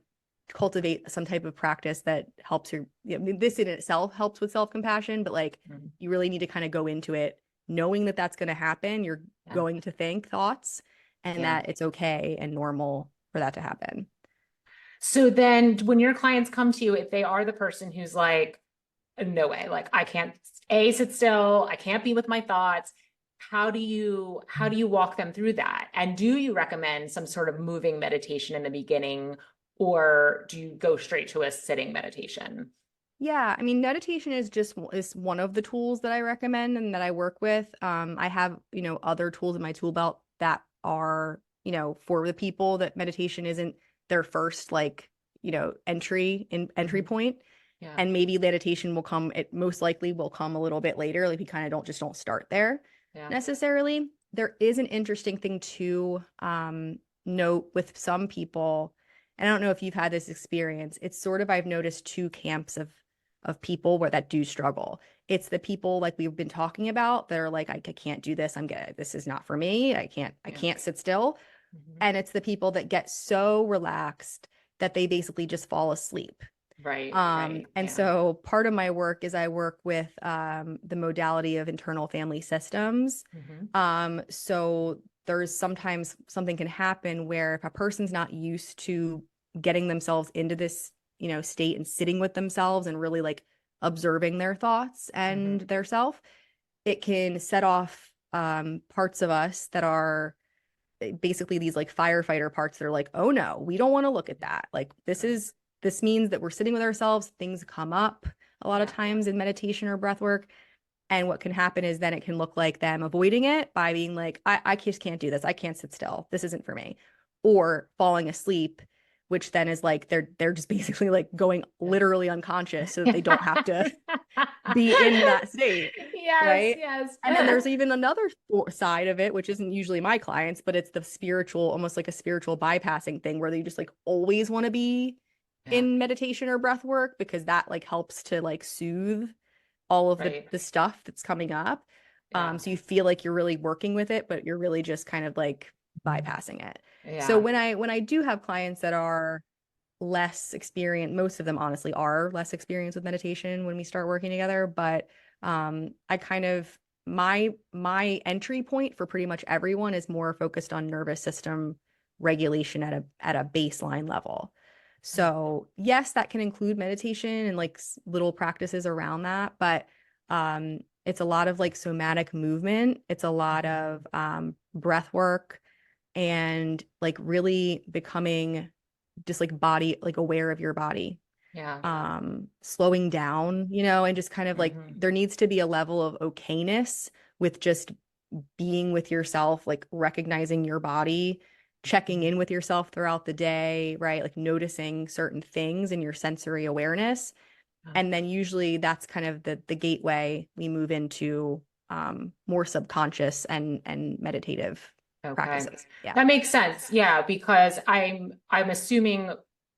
[SPEAKER 2] cultivate some type of practice that helps your, you know, this in itself helps with self-compassion, but like you really need to kind of go into it knowing that that's going to happen. You're
[SPEAKER 1] Yeah.
[SPEAKER 2] going to think thoughts and
[SPEAKER 1] Yeah.
[SPEAKER 2] that it's okay and normal for that to happen.
[SPEAKER 1] So then when your clients come to you, if they are the person who's like, no way, like I can't A, sit still, I can't be with my thoughts. How do you walk them through that? And do you recommend some sort of moving meditation in the beginning, or do you go straight to a sitting meditation?
[SPEAKER 2] Yeah, I mean, meditation is one of the tools that I recommend and that I work with. I have, you know, other tools in my tool belt that are, you know, for the people that meditation isn't their first like, you know, entry
[SPEAKER 1] Mhm.
[SPEAKER 2] point.
[SPEAKER 1] Yeah.
[SPEAKER 2] And maybe meditation will come, it most likely will come a little bit later. Like you kind of don't start there
[SPEAKER 1] Yeah.
[SPEAKER 2] necessarily. There is an interesting thing to note with some people. And I don't know if you've had this experience. It's sort of, I've noticed two camps of people where that do struggle. It's the people like we've been talking about that are like, I can't do this. I'm good. This is not for me. I
[SPEAKER 1] Yeah.
[SPEAKER 2] can't sit still.
[SPEAKER 1] Mhm.
[SPEAKER 2] And it's the people that get so relaxed that they basically just fall asleep.
[SPEAKER 1] Right, right.
[SPEAKER 2] And
[SPEAKER 1] Yeah.
[SPEAKER 2] so part of my work is I work with the modality of internal family systems.
[SPEAKER 1] Hmm.
[SPEAKER 2] So there's sometimes something can happen where if a person's not used to getting themselves into this, you know, state and sitting with themselves and really like observing their thoughts and
[SPEAKER 1] Hmm.
[SPEAKER 2] their self, it can set off parts of us that are basically these like firefighter parts that are like, oh no, we don't want to look at that. Like
[SPEAKER 1] Right.
[SPEAKER 2] this means that we're sitting with ourselves. Things come up a lot of
[SPEAKER 1] Yeah.
[SPEAKER 2] times in meditation or breath work. And what can happen is then it can look like them avoiding it by being like, I just can't do this. I can't sit still. This isn't for me. Or falling asleep, which then is like they're just basically like going
[SPEAKER 1] Yeah.
[SPEAKER 2] literally unconscious so that they don't have to be in that state,
[SPEAKER 1] Yes,
[SPEAKER 2] right?
[SPEAKER 1] yes.
[SPEAKER 2] And then there's even another side of it, which isn't usually my clients, but it's the spiritual, almost like a spiritual bypassing thing where they just like always want to be
[SPEAKER 1] Yeah,
[SPEAKER 2] in meditation or breath work because that like helps to like soothe all of
[SPEAKER 1] right.
[SPEAKER 2] the stuff that's coming up.
[SPEAKER 1] Yeah,
[SPEAKER 2] So you feel like you're really working with it, but you're really just kind of like bypassing it. So
[SPEAKER 1] yeah.
[SPEAKER 2] when I do have clients that are less experienced, most of them honestly are less experienced with meditation when we start working together, but I kind of my entry point for pretty much everyone is more focused on nervous system regulation at a baseline level. So yes, that can include meditation and like little practices around that, but it's a lot of like somatic movement. It's a lot
[SPEAKER 1] Mhm.
[SPEAKER 2] of breath work and like really becoming just like body, like aware of your body,
[SPEAKER 1] Yeah.
[SPEAKER 2] slowing down, you know, and just kind of like
[SPEAKER 1] Hmm.
[SPEAKER 2] there needs to be a level of okayness with just being with yourself, like recognizing your body, checking in with yourself throughout the day, right? Like noticing certain things in your sensory awareness. And then usually that's kind of the gateway we move into more subconscious and meditative
[SPEAKER 1] Okay.
[SPEAKER 2] practices. Yeah.
[SPEAKER 1] That makes sense. Yeah, because I'm assuming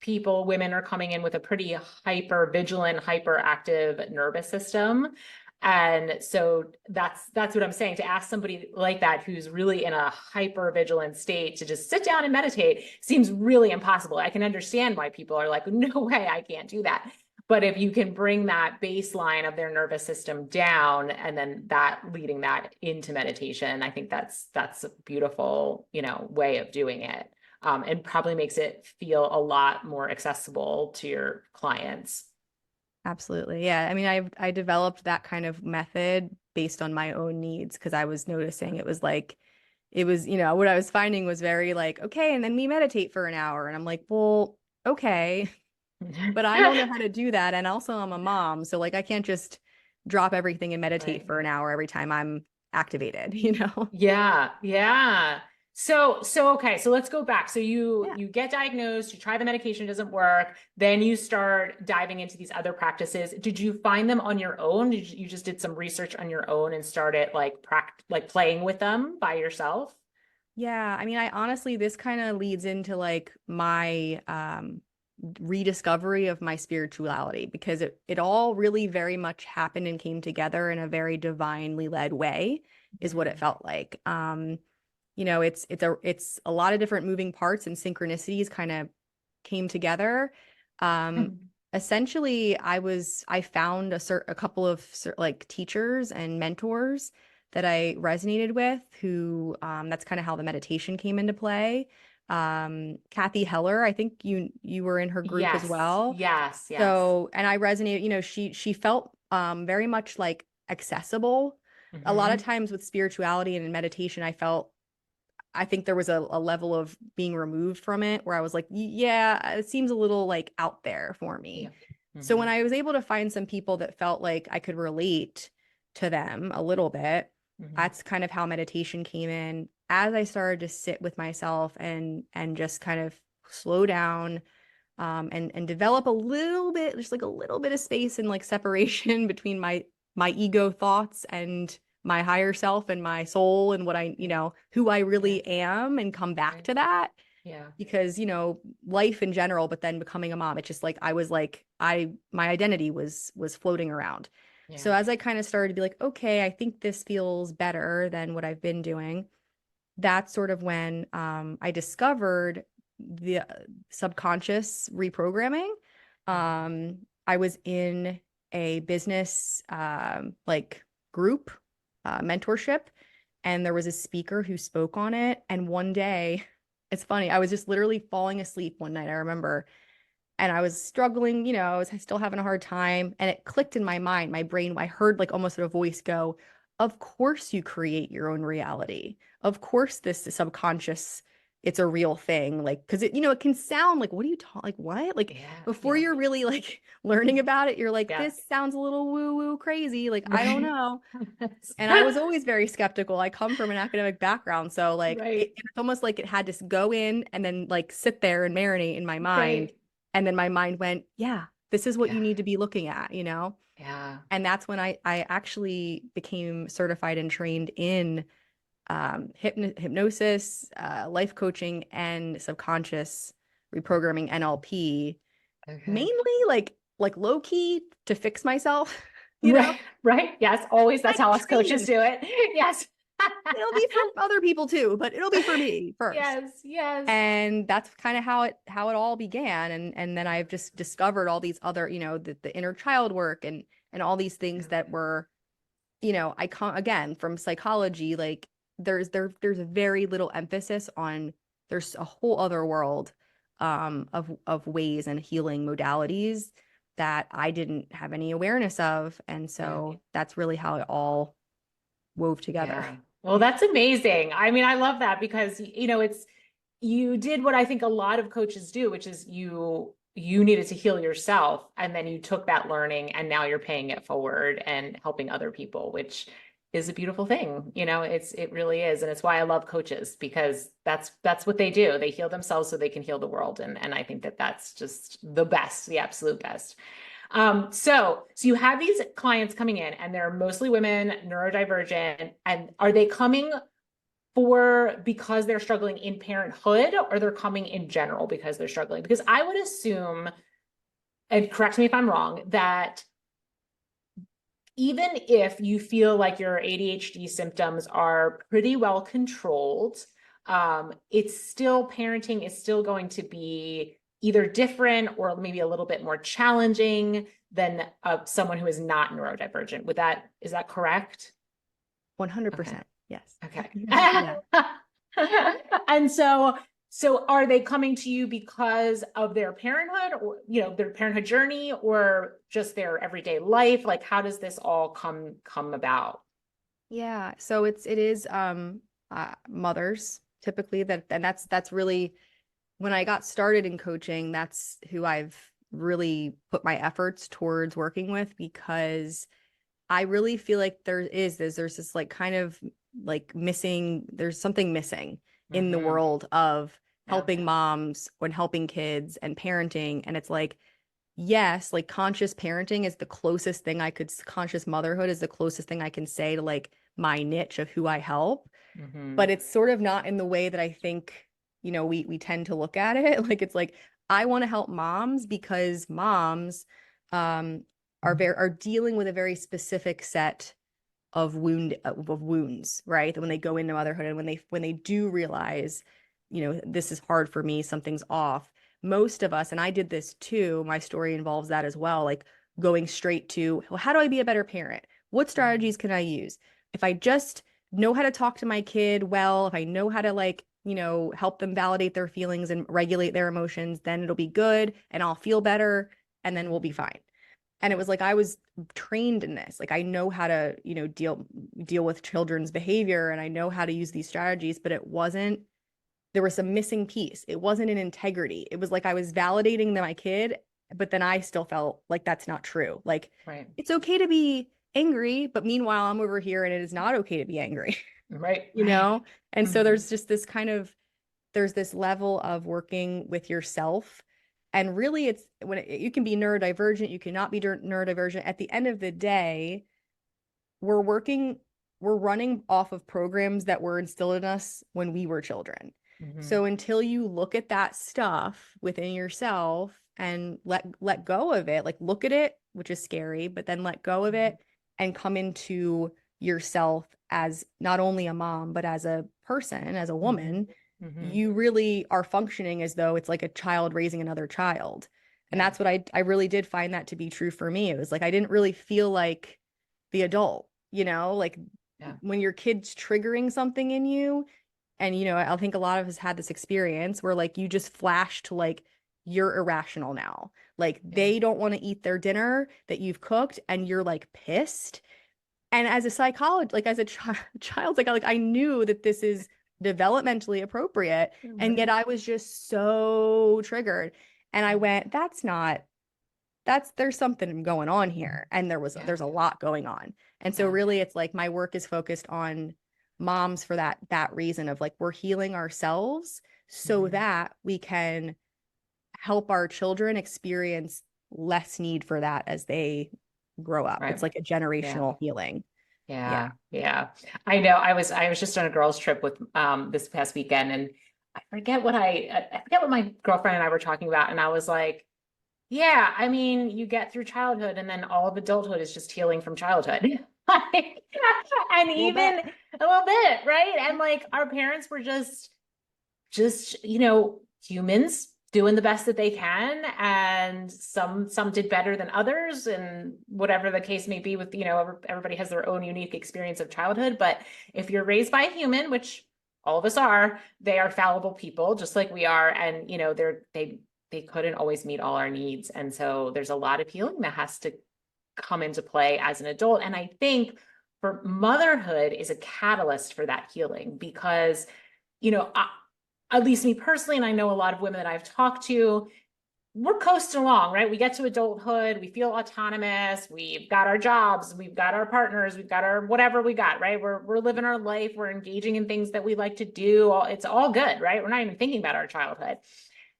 [SPEAKER 1] women are coming in with a pretty hyper vigilant, hyperactive nervous system. And so that's what I'm saying. To ask somebody like that who's really in a hyper vigilant state to just sit down and meditate seems really impossible. I can understand why people are like, no way, I can't do that. But if you can bring that baseline of their nervous system down and then that leading that into meditation, I think that's a beautiful, way of doing it. And probably makes it feel a lot more accessible to your clients.
[SPEAKER 2] Absolutely. Yeah. I mean, I developed that kind of method based on my own needs because I was noticing it was like it was, you know, what I was finding was very like, okay, and then we meditate for an hour. And I'm like, well, okay, but I don't know how to do that. And also I'm a mom. So like I can't just drop everything and meditate
[SPEAKER 1] Right.
[SPEAKER 2] for an hour every time I'm activated, you know?
[SPEAKER 1] Yeah, yeah. So okay, so let's go back. So you
[SPEAKER 2] Yeah.
[SPEAKER 1] you get diagnosed, you try the medication, doesn't work, then you start diving into these other practices. Did you find them on your own? Did you just did some research on your own and started like playing with them by yourself?
[SPEAKER 2] Yeah, I mean, I honestly, this kind of leads into like my rediscovery of my spirituality because it all really very much happened and came together in a very divinely led way, is what it
[SPEAKER 1] Mhm.
[SPEAKER 2] felt like. It's a lot of different moving parts and synchronicities kind of came together. Um, Essentially, I found a couple of like teachers and mentors that I resonated with, who that's kind of how the meditation came into play. Kathy Heller, I think you were in her group as
[SPEAKER 1] Yes,
[SPEAKER 2] well.
[SPEAKER 1] yes, yes.
[SPEAKER 2] So, and I resonated, she felt very much like accessible. A lot of
[SPEAKER 1] Hmm.
[SPEAKER 2] times with spirituality and in meditation, I think there was a level of being removed from it where I was like, yeah, it seems a little like out there for me.
[SPEAKER 1] Yeah.
[SPEAKER 2] So when
[SPEAKER 1] Hmm.
[SPEAKER 2] I was able to find some people that felt like I could relate to them a little bit,
[SPEAKER 1] Hmm.
[SPEAKER 2] that's kind of how meditation came in as I started to sit with myself and just kind of slow down, and develop a little bit, just like a little bit of space and like separation between my ego thoughts and my higher self and my soul and what
[SPEAKER 1] Yeah.
[SPEAKER 2] who I
[SPEAKER 1] Yeah.
[SPEAKER 2] really am, and come back
[SPEAKER 1] Right.
[SPEAKER 2] to that.
[SPEAKER 1] Yeah.
[SPEAKER 2] Because, life in general, but then becoming a mom, it's just like I was like, my identity was floating around. So
[SPEAKER 1] Yeah.
[SPEAKER 2] as I kind of started to be like, okay, I think this feels better than what I've been doing, that's sort of when I discovered the subconscious reprogramming.
[SPEAKER 1] Mhm.
[SPEAKER 2] I was in a business like group mentorship, and there was a speaker who spoke on it. And one day, it's funny, I was just literally falling asleep one night, I remember, and I was struggling, I was still having a hard time. And it clicked in my mind, my brain. I heard like almost a voice go, of course you create your own reality. Of course, this is subconscious, it's a real thing. Like, because it can sound like, what are you talking? Like, what? Like,
[SPEAKER 1] Yeah.
[SPEAKER 2] before
[SPEAKER 1] Yeah.
[SPEAKER 2] you're really like learning about it, you're like,
[SPEAKER 1] Yeah.
[SPEAKER 2] this sounds a little woo woo crazy. Like, I don't
[SPEAKER 1] Right.
[SPEAKER 2] know. And I was always very skeptical. I come from an academic background. So, like,
[SPEAKER 1] Right.
[SPEAKER 2] it's almost like it had to go in and then, like, sit there and marinate in my mind.
[SPEAKER 1] Right.
[SPEAKER 2] And then my mind went, yeah, this is what
[SPEAKER 1] Yeah.
[SPEAKER 2] you need to be looking at.
[SPEAKER 1] Yeah.
[SPEAKER 2] And that's when I actually became certified and trained in hypnosis, life coaching, and subconscious reprogramming, NLP,
[SPEAKER 1] Okay.
[SPEAKER 2] mainly like low key to fix myself, you know,
[SPEAKER 1] Right. Right. Yes. Always.
[SPEAKER 2] I
[SPEAKER 1] That's how us
[SPEAKER 2] trained
[SPEAKER 1] coaches
[SPEAKER 2] in.
[SPEAKER 1] do it. Yes.
[SPEAKER 2] It'll be for other people too, but it'll be for me first.
[SPEAKER 1] Yes. Yes.
[SPEAKER 2] And that's kind of how it all began. And then I've just discovered all these other, the inner child work and all these things that were, I come again from psychology. Like there's very little emphasis on, there's a whole other world of ways and healing modalities that I didn't have any awareness of. And
[SPEAKER 1] Yeah.
[SPEAKER 2] so that's really how it all wove together.
[SPEAKER 1] Yeah. Well, that's amazing. I mean, I love that because, you did what I think a lot of coaches do, which is you needed to heal yourself and then you took that learning and now you're paying it forward and helping other people, which is a beautiful thing. It really is. And it's why I love coaches because that's what they do. They heal themselves so they can heal the world. And I think that that's just the best, the absolute best. So you have these clients coming in and they're mostly women, neurodivergent, and are they coming because they're struggling in parenthood or they're coming in general because they're struggling? Because I would assume, and correct me if I'm wrong, that even if you feel like your ADHD symptoms are pretty well controlled, it's still parenting is still going to be either different or maybe a little bit more challenging than someone who is not neurodivergent. Is that correct? Okay.
[SPEAKER 2] 100%. Yes.
[SPEAKER 1] Okay.
[SPEAKER 2] Yeah.
[SPEAKER 1] And so are they coming to you because of their parenthood or, their parenthood journey or just their everyday life? Like, how does this all come about?
[SPEAKER 2] Yeah. So it is mothers typically, and that's really, when I got started in coaching, that's who I've really put my efforts towards working with, because I really feel like there's this like kind of like there's something missing in the
[SPEAKER 1] Mm-hmm.
[SPEAKER 2] world of
[SPEAKER 1] Yeah.
[SPEAKER 2] helping moms when helping kids and parenting. And it's like, yes, like conscious parenting is the closest thing I could, conscious motherhood is the closest thing I can say to like my niche of who I help.
[SPEAKER 1] Mm-hmm.
[SPEAKER 2] But it's sort of not in the way that I think, we tend to look at it. Like it's like I want to help moms because moms um are dealing with a very specific set of wounds, right? That when they go into motherhood and when they do realize, this is hard for me, something's off. Most of us, and I did this too, my story involves that as well, like going straight to, well, how do I be a better parent? What strategies can I use? If I just know how to talk to my kid well, if I know how to like, help them validate their feelings and regulate their emotions, then it'll be good and I'll feel better and then we'll be fine. And it was like I was trained in this. Like I know how to, deal with children's behavior and I know how to use these strategies, but there was a missing piece. It wasn't an integrity. It was like I was validating my kid, but then I still felt like that's not true. Like
[SPEAKER 1] Right.
[SPEAKER 2] it's okay to be angry, but meanwhile I'm over here and it is not okay to be angry,
[SPEAKER 1] Right.
[SPEAKER 2] you know? And so
[SPEAKER 1] Mm-hmm.
[SPEAKER 2] there's just this kind of there's this level of working with yourself. And really, it's you can be neurodivergent, you cannot be neurodivergent. At the end of the day, we're working, we're running off of programs that were instilled in us when we were children.
[SPEAKER 1] Mm-hmm.
[SPEAKER 2] So until you look at that stuff within yourself and let go of it, like look at it, which is scary, but then let go of it and come into yourself as not only a mom, but as a person, as a
[SPEAKER 1] Mm-hmm.
[SPEAKER 2] woman,
[SPEAKER 1] Mm-hmm.
[SPEAKER 2] you really are functioning as though it's like a child raising another child. And
[SPEAKER 1] Yeah.
[SPEAKER 2] that's what I really did find that to be true for me. It was like I didn't really feel like the adult, like
[SPEAKER 1] Yeah.
[SPEAKER 2] when your kid's triggering something in you, and I think a lot of us had this experience where like you just flash to like you're irrational now. Like
[SPEAKER 1] Yeah.
[SPEAKER 2] they don't want to eat their dinner that you've cooked and you're like pissed. And as a psychologist, like as a child, like I knew that this is developmentally appropriate, and yet
[SPEAKER 1] Right.
[SPEAKER 2] I was just so triggered. And I went, there's something going on here. And
[SPEAKER 1] Yeah.
[SPEAKER 2] there's a lot going on. And so
[SPEAKER 1] Yeah.
[SPEAKER 2] really it's like my work is focused on moms for that reason of like we're healing ourselves so
[SPEAKER 1] Mm-hmm.
[SPEAKER 2] that we can help our children experience less need for that as they grow up. It's
[SPEAKER 1] Right.
[SPEAKER 2] like a
[SPEAKER 1] Yeah.
[SPEAKER 2] generational healing. Yeah.
[SPEAKER 1] Yeah. Yeah. I know. I was just on a girls' trip with this past weekend, and I forget what my girlfriend and I were talking about, and I was like, yeah, I mean, you get through childhood and then all of adulthood is just healing from childhood. Like, and
[SPEAKER 2] A little bit.
[SPEAKER 1] even a little bit, right? And like our parents were just humans doing the best that they can. And some did better than others, and whatever the case may be with everybody has their own unique experience of childhood. But if you're raised by a human, which all of us are, they are fallible people, just like we are. And they couldn't always meet all our needs. And so there's a lot of healing that has to come into play as an adult. And I think for motherhood is a catalyst for that healing because, you know, I, at least me personally, and I know a lot of women that I've talked to, we're coasting along, right? We get to adulthood, we feel autonomous, we've got our jobs, we've got our partners, we've got our whatever we got, right? We're living our life, we're engaging in things that we like to do. It's all good, right? We're not even thinking about our childhood.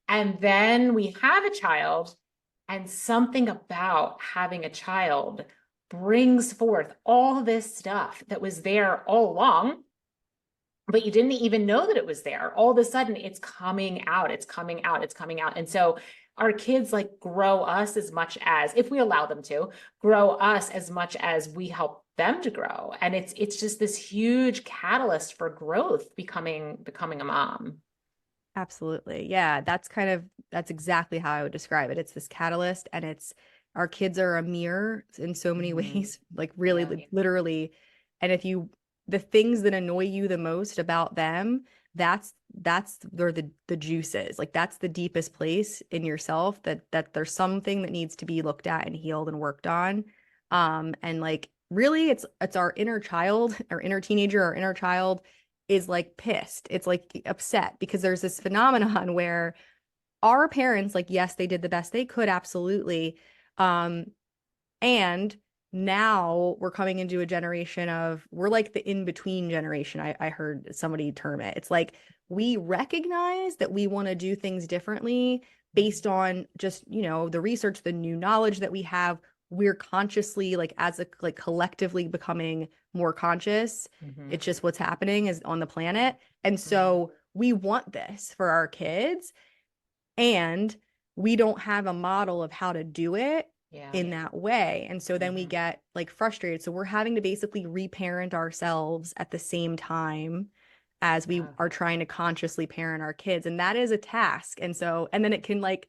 [SPEAKER 1] And then we have a child, and something about having a child brings forth all this stuff that was there all along, but you didn't even know that it was there. All of a sudden, it's coming out, it's coming out, it's coming out. And so our kids like grow us as much as, if we allow them to, grow us as much as we help them to grow. And it's just this huge catalyst for growth becoming a mom.
[SPEAKER 2] Absolutely. Yeah, that's exactly how I would describe it. It's this catalyst and it's our kids are a mirror in so many
[SPEAKER 1] Mm-hmm.
[SPEAKER 2] ways, like really
[SPEAKER 1] Yeah.
[SPEAKER 2] literally. And if you the things that annoy you the most about them, that's where the juice is. Like that's the deepest place in yourself that there's something that needs to be looked at and healed and worked on. And like really it's our inner child, our inner teenager, our inner child is like pissed. It's like upset because there's this phenomenon where our parents, like, yes, they did the best they could, absolutely. And now we're coming into a generation of, we're like the in-between generation. I heard somebody term it. It's like we recognize that we want to do things differently based on just, the research, the new knowledge that we have. We're consciously, like, as a like collectively becoming more conscious.
[SPEAKER 1] Mm-hmm.
[SPEAKER 2] It's just what's happening is on the planet. And
[SPEAKER 1] Mm-hmm.
[SPEAKER 2] so we want this for our kids, and we don't have a model of how to do it
[SPEAKER 1] Yeah.
[SPEAKER 2] in that way. And so then we
[SPEAKER 1] Mm-hmm.
[SPEAKER 2] get like frustrated. So we're having to basically reparent ourselves at the same time as we
[SPEAKER 1] Yeah.
[SPEAKER 2] are trying to consciously parent our kids. And that is a task. And so, and then it can, like,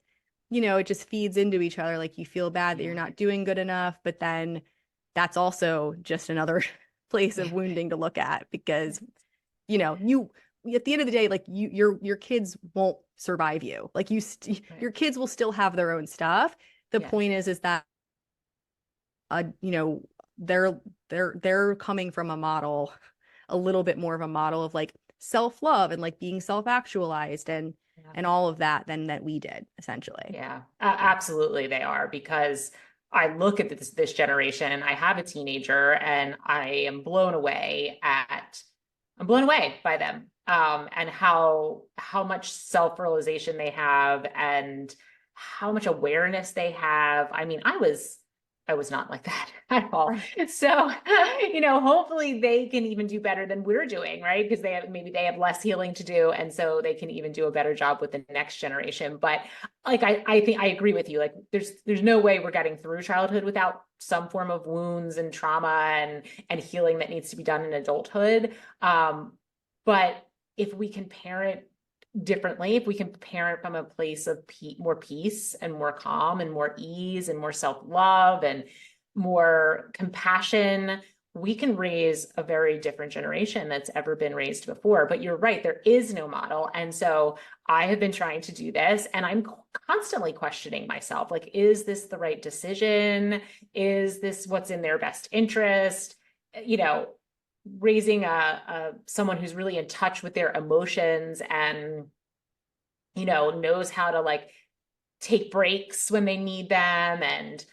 [SPEAKER 2] it just feeds into each other. Like, you feel bad that you're
[SPEAKER 1] Yeah.
[SPEAKER 2] not doing good enough, but then that's also just another place of wounding to look at, because you at the end of the day, like, your kids won't survive you. Like,
[SPEAKER 1] Right.
[SPEAKER 2] your kids will still have their own stuff. The
[SPEAKER 1] Yes.
[SPEAKER 2] point is that uh you know they're coming from a model, a little bit more of a model of like self-love and like being self-actualized
[SPEAKER 1] Yeah.
[SPEAKER 2] and all of that than that we did, essentially.
[SPEAKER 1] Yeah, absolutely they are, because I look at this generation. I have a teenager, and I'm blown away by them, and how much self-realization they have, and how much awareness they have. I mean, I was not like that at all.
[SPEAKER 2] Right.
[SPEAKER 1] So, hopefully they can even do better than we're doing, right? Because maybe they have less healing to do, and so they can even do a better job with the next generation. But like, I think I agree with you. Like, there's no way we're getting through childhood without some form of wounds and trauma and healing that needs to be done in adulthood. But if we can parent differently, if we can parent from a place of more peace and more calm and more ease and more self-love and more compassion, we can raise a very different generation that's ever been raised before. But you're right, there is no model. And so I have been trying to do this, and I'm constantly questioning myself. Like, is this the right decision? Is this what's in their best interest? You know, raising a someone who's really in touch with their emotions, and knows how to, like, take breaks when they need them, and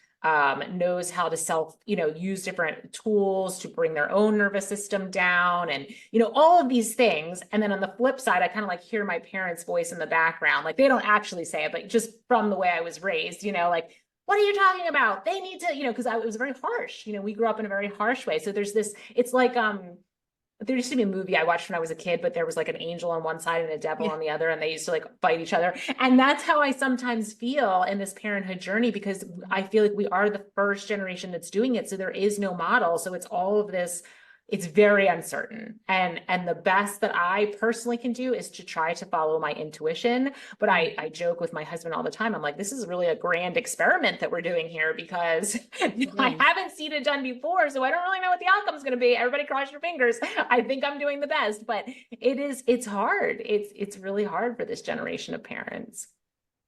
[SPEAKER 1] knows how to use different tools to bring their own nervous system down, and all of these things. And then on the flip side, I kind of like hear my parents' voice in the background. Like, they don't actually say it, but just from the way I was raised, like, what are you talking about? They need to, because it was very harsh. We grew up in a very harsh way. So there's this, it's like, there used to be a movie I watched when I was a kid, but there was like an angel on one side and a devil
[SPEAKER 2] Yeah.
[SPEAKER 1] on the other, and they used to like fight each other. And that's how I sometimes feel in this parenthood journey, because I feel like we are the first generation that's doing it. So there is no model. So it's all of this, it's very uncertain. And the best that I personally can do is to try to follow my intuition. But I joke with my husband all the time. I'm like, this is really a grand experiment that we're doing here, because I haven't seen it done before. So I don't really know what the outcome is going to be. Everybody cross your fingers. I think I'm doing the best, but it's hard. It's really hard for this generation of parents.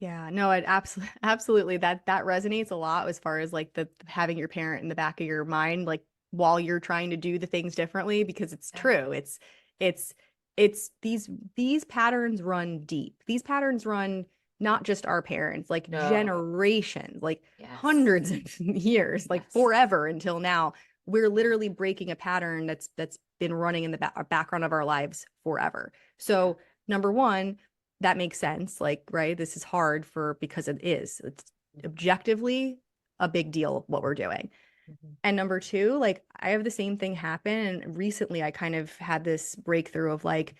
[SPEAKER 2] Yeah, no, it absolutely that resonates a lot, as far as like the having your parent in the back of your mind, like, while you're trying to do the things differently, because it's
[SPEAKER 1] Yeah.
[SPEAKER 2] true. It's it's these patterns run deep. These patterns run not just our parents, like
[SPEAKER 1] No.
[SPEAKER 2] generations, like
[SPEAKER 1] Yes.
[SPEAKER 2] hundreds of years, like
[SPEAKER 1] Yes.
[SPEAKER 2] forever until now. We're
[SPEAKER 1] Yeah.
[SPEAKER 2] literally breaking a pattern that's been running in the background of our lives forever.
[SPEAKER 1] Yeah.
[SPEAKER 2] So, number one, that makes sense. Like, right, this is hard because it's objectively a big deal what we're doing.
[SPEAKER 1] Mhm.
[SPEAKER 2] And number two, like, I have the same thing happen. And recently I kind of had this breakthrough of like,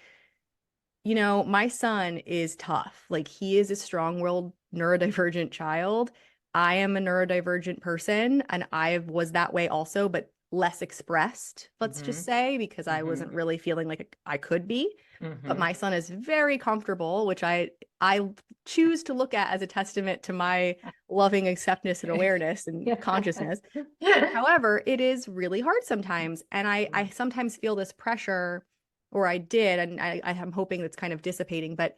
[SPEAKER 2] my son is tough. Like, he is a strong-willed neurodivergent child. I am a neurodivergent person, and I was that way also, but less expressed, let's just
[SPEAKER 1] Mhm.
[SPEAKER 2] say, because I wasn't
[SPEAKER 1] Mhm.
[SPEAKER 2] really feeling like I could be. But
[SPEAKER 1] Mhm.
[SPEAKER 2] my son is very comfortable, which I choose to look at as a testament to my loving acceptance and awareness and consciousness. However, it is really hard sometimes. And I sometimes feel this pressure, or I did, and I'm hoping that's kind of dissipating, but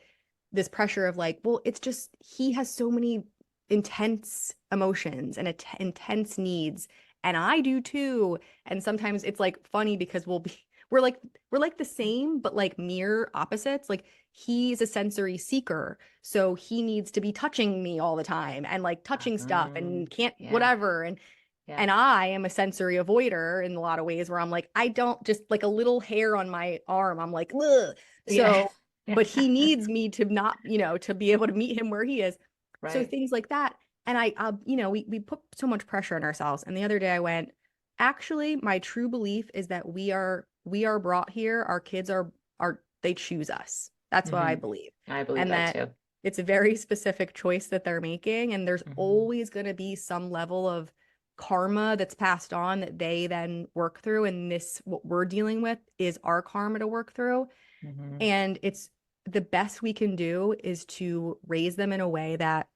[SPEAKER 2] this pressure of like, well, it's just, he has so many intense emotions and intense needs, and I do too. And sometimes it's like funny, because we're like the same, but like mirror opposites. Like, he's a sensory seeker, so he needs to be touching me all the time, and like touching stuff, and can't
[SPEAKER 1] Yeah.
[SPEAKER 2] whatever.
[SPEAKER 1] Yeah.
[SPEAKER 2] And I am a sensory avoider in a lot of ways where I'm like, I don't just like a little hair on my arm. I'm like, ugh.
[SPEAKER 1] Yeah.
[SPEAKER 2] So, but he needs me to not, to be able to meet him where he is. So
[SPEAKER 1] Right.
[SPEAKER 2] things like that. And we put so much pressure on ourselves. And the other day I went, actually, my true belief is that we are brought here. Our kids they choose us. That's what I
[SPEAKER 1] Hmm.
[SPEAKER 2] believe.
[SPEAKER 1] I believe
[SPEAKER 2] And
[SPEAKER 1] that
[SPEAKER 2] that
[SPEAKER 1] too.
[SPEAKER 2] it's a very specific choice that they're making. And there's
[SPEAKER 1] Hmm.
[SPEAKER 2] always going to be some level of karma that's passed on that they then work through. And what we're dealing with is our karma to work through.
[SPEAKER 1] Hmm.
[SPEAKER 2] And it's the best we can do is to raise them in a way that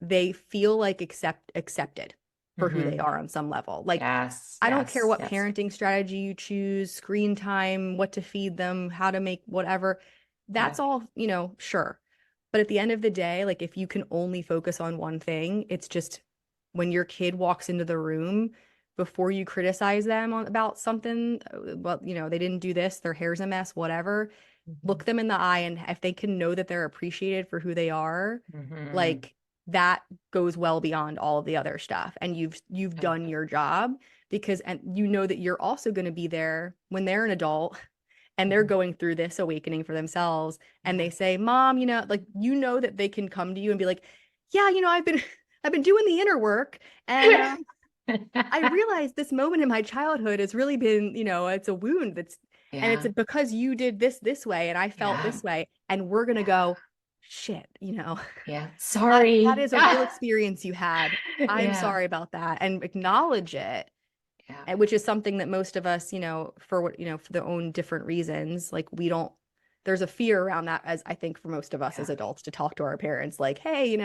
[SPEAKER 2] they feel like accepted for who they
[SPEAKER 1] Hmm.
[SPEAKER 2] are on some level. Like,
[SPEAKER 1] Yes.
[SPEAKER 2] I don't care
[SPEAKER 1] Yes.
[SPEAKER 2] what
[SPEAKER 1] Yes.
[SPEAKER 2] parenting strategy you choose, screen time, what to feed them, how to make whatever.
[SPEAKER 1] Yeah.
[SPEAKER 2] That's all, sure. But at the end of the day, like if you can only focus on one thing, it's just when your kid walks into the room, before you criticize them about something, well, they didn't do this, their hair's a mess, whatever,
[SPEAKER 1] Hmm.
[SPEAKER 2] look them in the eye, and if they can know that they're appreciated for who they are,
[SPEAKER 1] Hmm.
[SPEAKER 2] like that goes well beyond all of the other stuff, and you've
[SPEAKER 1] I love
[SPEAKER 2] done
[SPEAKER 1] that.
[SPEAKER 2] your job, because and you know that you're also going to be there when they're an adult and they're
[SPEAKER 1] Mhm.
[SPEAKER 2] going through this awakening for themselves, and
[SPEAKER 1] Yeah.
[SPEAKER 2] they say, mom, like that they can come to you and be like, yeah, I've been doing the inner work, and I realized this moment in my childhood has really been, it's a wound and it's
[SPEAKER 1] Yeah.
[SPEAKER 2] because you did this way and I felt
[SPEAKER 1] Yeah.
[SPEAKER 2] this way. And we're going to
[SPEAKER 1] Yeah.
[SPEAKER 2] go, shit,
[SPEAKER 1] Yeah.
[SPEAKER 2] that
[SPEAKER 1] Sorry.
[SPEAKER 2] is a real experience you had. I'm
[SPEAKER 1] Yeah.
[SPEAKER 2] sorry about that, and acknowledge it.
[SPEAKER 1] Yeah.
[SPEAKER 2] And which is something that most of us, for what, for their own different reasons, like there's a fear around that, as I think for most of us as
[SPEAKER 1] Yeah.
[SPEAKER 2] adults, to talk to our parents like, hey,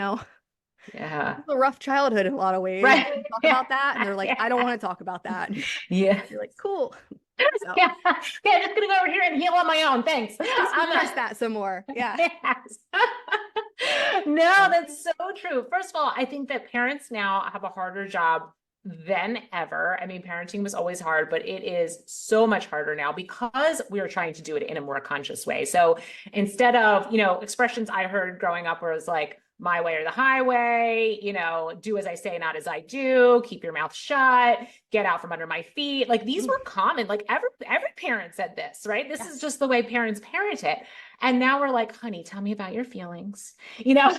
[SPEAKER 1] Yeah.
[SPEAKER 2] a rough childhood in a lot of ways.
[SPEAKER 1] Right.
[SPEAKER 2] Can we talk
[SPEAKER 1] Yeah.
[SPEAKER 2] about that? And they're like,
[SPEAKER 1] Yeah.
[SPEAKER 2] I don't want to talk about that.
[SPEAKER 1] Yeah.
[SPEAKER 2] You're like, cool. So
[SPEAKER 1] Yeah. Yeah. Just gonna go over here and heal on my own. Thanks.
[SPEAKER 2] just
[SPEAKER 1] I'm
[SPEAKER 2] nurse
[SPEAKER 1] not.
[SPEAKER 2] that some more. Yeah.
[SPEAKER 1] Yes. No,
[SPEAKER 2] Yeah.
[SPEAKER 1] that's so true. First of all, I think that parents now have a harder job than ever. I mean, parenting was always hard, but it is so much harder now because we are trying to do it in a more conscious way. So instead of, expressions I heard growing up where it was like, my way or the highway, do as I say, not as I do, keep your mouth shut, get out from under my feet. Like these were common. Like every parent said this, right? This
[SPEAKER 2] Yeah.
[SPEAKER 1] is just the way parents parent it. And now we're like, honey, tell me about your feelings, you know?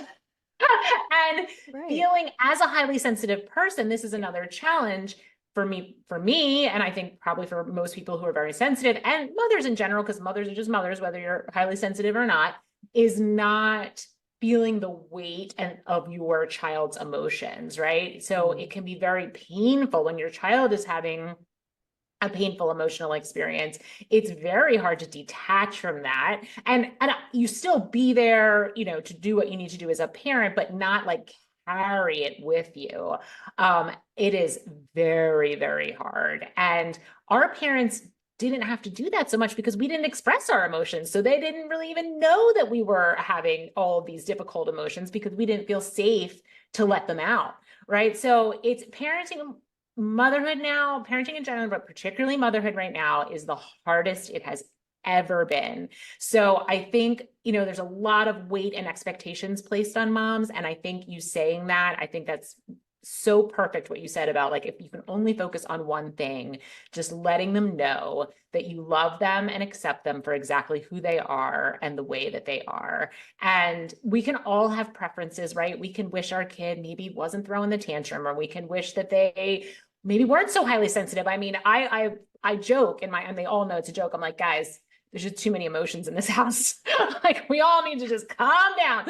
[SPEAKER 1] And
[SPEAKER 2] Right.
[SPEAKER 1] feeling as a highly sensitive person, this is
[SPEAKER 2] Yeah.
[SPEAKER 1] another challenge for me, and I think probably for most people who are very sensitive and mothers in general, because mothers are just mothers, whether you're highly sensitive or not, is not feeling the weight of your child's emotions, right? So
[SPEAKER 2] Mhm.
[SPEAKER 1] it can be very painful when your child is having a painful emotional experience. It's very hard to detach from that, and you still be there, to do what you need to do as a parent, but not like carry it with you. It is very, very hard, and our parents didn't have to do that so much because we didn't express our emotions, so they didn't really even know that we were having all of these difficult emotions because we didn't feel safe to let them out, right? So it's parenting. Motherhood now, parenting in general, but particularly motherhood right now, is the hardest it has ever been. So I think, there's a lot of weight and expectations placed on moms. And I think you saying that, I think that's so perfect what you said about like, if you can only focus on one thing, just letting them know that you love them and accept them for exactly who they are and the way that they are. And we can all have preferences, right? We can wish our kid maybe wasn't throwing the tantrum, or we can wish that they maybe weren't so highly sensitive. I mean, I joke and they all know it's a joke. I'm like, guys, there's just too many emotions in this house. Like we all need to just calm down.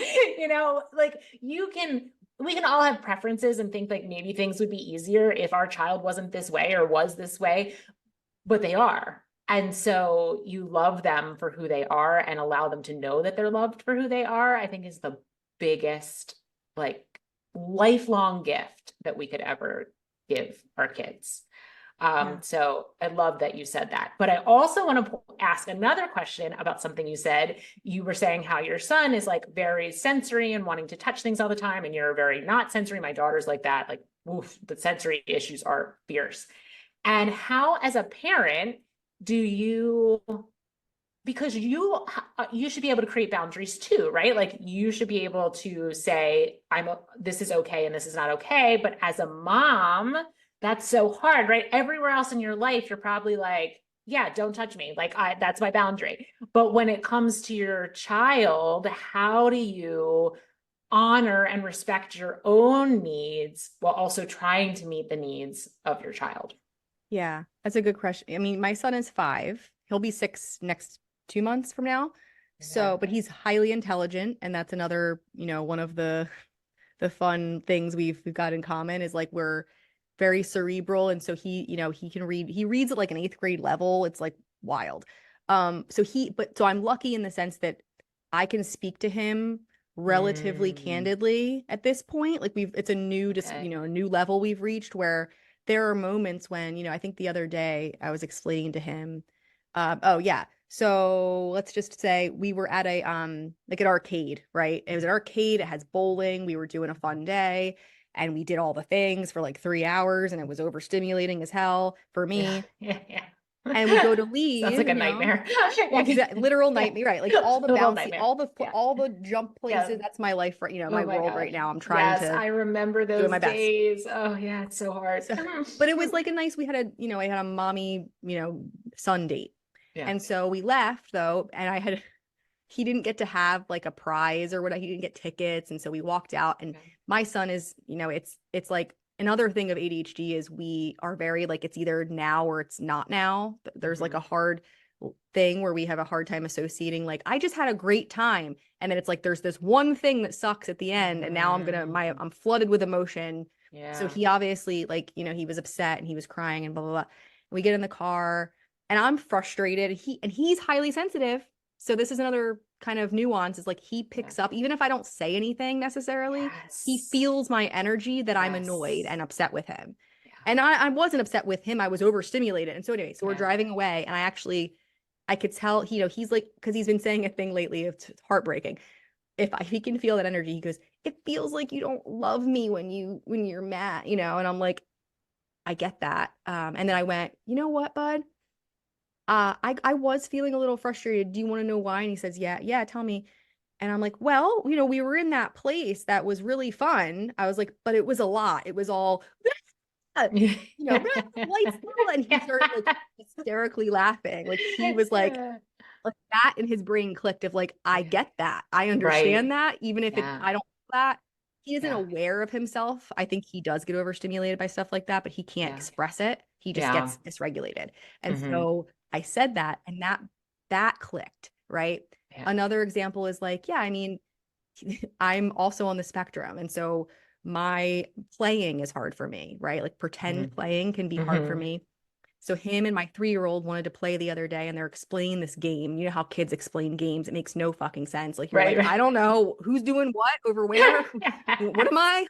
[SPEAKER 1] Like we can all have preferences and think like maybe things would be easier if our child wasn't this way or was this way, but they are. And so you love them for who they are and allow them to know that they're loved for who they are, I think is the biggest, like, lifelong gift that we could ever give our kids.
[SPEAKER 2] Yeah.
[SPEAKER 1] So I love that you said that. But I also want to ask another question about something you said. You were saying how your son is like very sensory and wanting to touch things all the time, and you're very not sensory. My daughter's like that. Like, oof, the sensory issues are fierce. And how, as a parent, do you, because you should be able to create boundaries too, right? Like you should be able to say, this is okay and this is not okay. But as a mom, that's so hard, right? Everywhere else in your life, you're probably like, yeah, don't touch me. Like that's my boundary. But when it comes to your child, how do you honor and respect your own needs while also trying to meet the needs of your child?
[SPEAKER 2] Yeah, that's a good question. I mean, my son is 5. He'll be 6 next 2 months from now.
[SPEAKER 1] Okay.
[SPEAKER 2] So, but he's highly intelligent, and that's another, one of the fun things we've got in common is like we're very cerebral, and so he can read. He reads at like an 8th grade level. It's like wild. So I'm lucky in the sense that I can speak to him relatively
[SPEAKER 1] Mm,
[SPEAKER 2] candidly at this point. Like it's a new, just,
[SPEAKER 1] okay.
[SPEAKER 2] a new level we've reached where there are moments when, I think the other day I was explaining to him, oh yeah. So let's just say we were at a like an arcade, right? It was an arcade, it has bowling, we were doing a fun day, and we did all the things for like 3 hours, and it was overstimulating as hell for
[SPEAKER 1] Yeah,
[SPEAKER 2] me.
[SPEAKER 1] yeah,
[SPEAKER 2] And we
[SPEAKER 1] yeah.
[SPEAKER 2] go to
[SPEAKER 1] Sounds like
[SPEAKER 2] leave,
[SPEAKER 1] a nightmare.
[SPEAKER 2] literal
[SPEAKER 1] Yeah.
[SPEAKER 2] nightmare, right? Like all the
[SPEAKER 1] Total
[SPEAKER 2] bouncy,
[SPEAKER 1] nightmare. Yeah.
[SPEAKER 2] all the jump
[SPEAKER 1] Yeah.
[SPEAKER 2] places. That's my life, right?
[SPEAKER 1] Oh
[SPEAKER 2] My
[SPEAKER 1] my
[SPEAKER 2] world
[SPEAKER 1] gosh.
[SPEAKER 2] right now. I'm trying
[SPEAKER 1] Yes,
[SPEAKER 2] to
[SPEAKER 1] I remember
[SPEAKER 2] doing my
[SPEAKER 1] those
[SPEAKER 2] best.
[SPEAKER 1] days. Oh yeah, it's so hard.
[SPEAKER 2] So, but it was like a nice, I had a mommy, son date.
[SPEAKER 1] Yeah.
[SPEAKER 2] And so we left though, and he didn't get to have like a prize or whatever. He didn't get tickets. And so we walked out, and
[SPEAKER 1] Okay.
[SPEAKER 2] my son is, it's like another thing of ADHD is we are very like, it's either now or it's not now. There's like
[SPEAKER 1] Hmm.
[SPEAKER 2] a hard thing where we have a hard time associating, like, I just had a great time. And then it's like, there's this one thing that sucks at the end. And now
[SPEAKER 1] Hmm.
[SPEAKER 2] I'm flooded with emotion. So
[SPEAKER 1] Yeah.
[SPEAKER 2] he obviously, like, he was upset and he was crying and blah, blah, blah. We get in the car, and I'm frustrated. He's highly sensitive. So this is another kind of nuance, is like he
[SPEAKER 1] Yeah.
[SPEAKER 2] picks up, even if I don't say anything necessarily, he
[SPEAKER 1] Yes.
[SPEAKER 2] feels my energy that I'm annoyed
[SPEAKER 1] Yes.
[SPEAKER 2] and upset with him.
[SPEAKER 1] Yeah.
[SPEAKER 2] And I wasn't upset with him. I was overstimulated. And so anyway, so we're
[SPEAKER 1] Yeah.
[SPEAKER 2] driving away, and I could tell, he's like, because he's been saying a thing lately, it's heartbreaking. He can feel that energy, he goes, it feels like you don't love me when you're mad, and I'm like, I get that. And then I went, you know what, bud? I was feeling a little frustrated. Do you want to know why? And he says, yeah, yeah, tell me. And I'm like, well, we were in that place that was really fun. I was like, but it was a lot. It was all,
[SPEAKER 1] Yeah.
[SPEAKER 2] lights, and he started like hysterically laughing. Like he was like that in his brain clicked of like, I
[SPEAKER 1] Yeah.
[SPEAKER 2] get that. I understand
[SPEAKER 1] Right.
[SPEAKER 2] that. Even if
[SPEAKER 1] Yeah.
[SPEAKER 2] I don't feel that. He isn't
[SPEAKER 1] Yeah.
[SPEAKER 2] aware of himself. I think he does get overstimulated by stuff like that, but he can't
[SPEAKER 1] Yeah.
[SPEAKER 2] express it. He just
[SPEAKER 1] Yeah.
[SPEAKER 2] gets dysregulated. And
[SPEAKER 1] Hmm.
[SPEAKER 2] so I said that, and that clicked, right?
[SPEAKER 1] Yeah.
[SPEAKER 2] Another example is like, yeah, I mean, I'm also on the spectrum. And so my playing is hard for me, right? Like
[SPEAKER 1] Hmm.
[SPEAKER 2] pretend playing can be hard for
[SPEAKER 1] Hmm.
[SPEAKER 2] me. So him and my 3-year-old wanted to play the other day, and they're explaining this game. You know how kids explain games? It makes no fucking sense. Like you're
[SPEAKER 1] Right.
[SPEAKER 2] like, I
[SPEAKER 1] Right.
[SPEAKER 2] don't know who's doing what over where. What am I?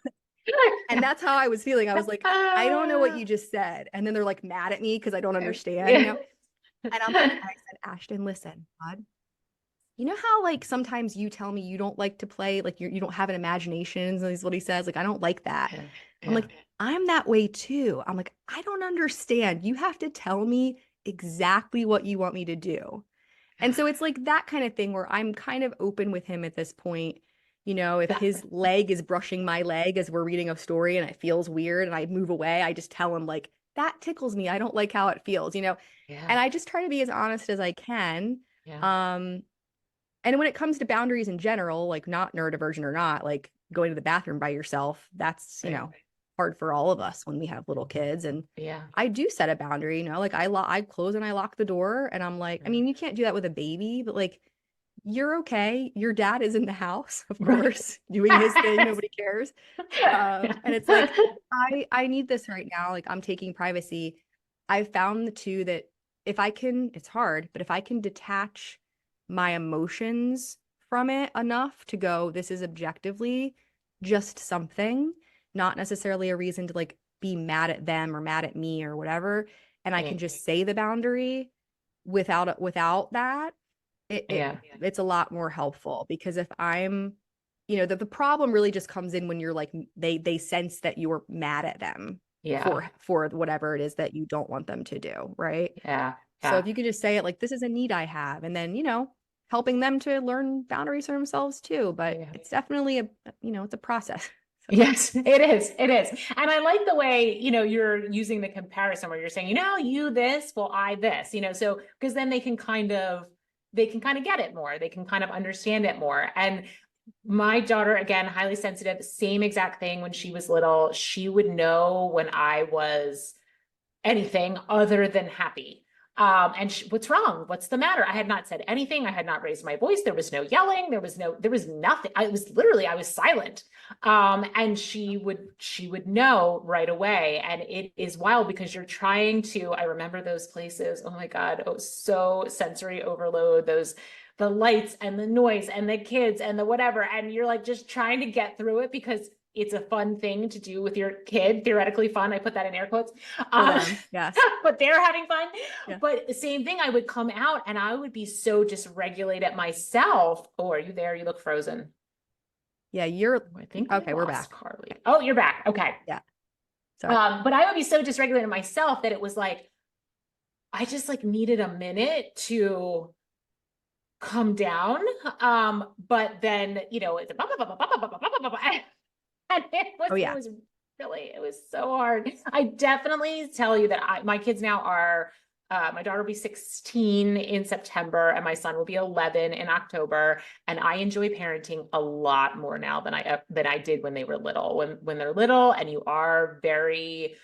[SPEAKER 2] And that's how I was feeling. I was like, I don't know what you just said. And then they're like mad at me because I don't understand,
[SPEAKER 1] Yeah.
[SPEAKER 2] And I'm like, I said, Ashton, listen, bud, you know how like sometimes you tell me you don't like to play, like you don't have an imagination, is what he says. Like, I don't like that.
[SPEAKER 1] Yeah.
[SPEAKER 2] I'm
[SPEAKER 1] Yeah.
[SPEAKER 2] like, I'm that way too. I'm like, I don't understand. You have to tell me exactly what you want me to do. And so it's like that kind of thing where I'm kind of open with him at this point. If his leg is brushing my leg as we're reading a story and it feels weird and I move away, I just tell him like, that tickles me. I don't like how it feels.
[SPEAKER 1] Yeah.
[SPEAKER 2] And I just try to be as honest as I can.
[SPEAKER 1] Yeah.
[SPEAKER 2] Um, and when it comes to boundaries in general, like not neurodivergent or not, like going to the bathroom by yourself, that's,
[SPEAKER 1] Right.
[SPEAKER 2] hard for all of us when we have little kids. And
[SPEAKER 1] Yeah.
[SPEAKER 2] I do set a boundary, like I close and I lock the door, and I'm like, I
[SPEAKER 1] Yeah.
[SPEAKER 2] mean, you can't do that with a baby, but like, you're okay. Your dad is in the house, of
[SPEAKER 1] Right.
[SPEAKER 2] course, doing his thing. Nobody cares. And it's like, I need this right now. Like I'm taking privacy. I've found the two that if I can, it's hard, but if I can detach my emotions from it enough to go, this is objectively just something, not necessarily a reason to like be mad at them or mad at me or whatever. And I can
[SPEAKER 1] Right.
[SPEAKER 2] just say the boundary without that,
[SPEAKER 1] Yeah.
[SPEAKER 2] it's a lot more helpful. Because if I'm, the problem really just comes in when you're like, they sense that you're mad at them
[SPEAKER 1] Yeah.
[SPEAKER 2] for whatever it is that you don't want them to do, right?
[SPEAKER 1] Yeah.
[SPEAKER 2] So
[SPEAKER 1] Yeah.
[SPEAKER 2] if you could just say it like, this is a need I have, and then, helping them to learn boundaries for themselves too. But
[SPEAKER 1] Yeah.
[SPEAKER 2] it's definitely it's a process.
[SPEAKER 1] Yes, it is. It is. And I like the way, you're using the comparison where you're saying, you this, well, I this, so because then they can kind of get it more. They can kind of understand it more. And my daughter, again, highly sensitive, same exact thing when she was little. She would know when I was anything other than happy. And what's wrong? What's the matter? I had not said anything. I had not raised my voice. There was no yelling. There was nothing. I was silent. And she would know right away. And it is wild because you're trying to, I remember those places. Oh my God. Oh, so sensory overload, the lights and the noise and the kids and the whatever. And you're like just trying to get through it because it's a fun thing to do with your kid, theoretically fun. I put that in air quotes.
[SPEAKER 2] For
[SPEAKER 1] Um,
[SPEAKER 2] them. Yes.
[SPEAKER 1] but they're having fun.
[SPEAKER 2] Yeah.
[SPEAKER 1] But the same thing, I would come out and I would be so dysregulated myself. Oh, are you there? You look frozen.
[SPEAKER 2] Yeah. You're
[SPEAKER 1] I think we
[SPEAKER 2] okay. We're
[SPEAKER 1] lost
[SPEAKER 2] back.
[SPEAKER 1] Carly. Oh, you're back. Okay.
[SPEAKER 2] Yeah. Sorry.
[SPEAKER 1] But I would be so dysregulated myself that it was like, I just like needed a minute to come down. But then, it's and it was
[SPEAKER 2] Oh,
[SPEAKER 1] it
[SPEAKER 2] yeah.
[SPEAKER 1] was it was so hard. I definitely tell you that my kids now are my daughter will be 16 in September and my son will be 11 in October. And I enjoy parenting a lot more now than I did when they were little. When they're little and you are very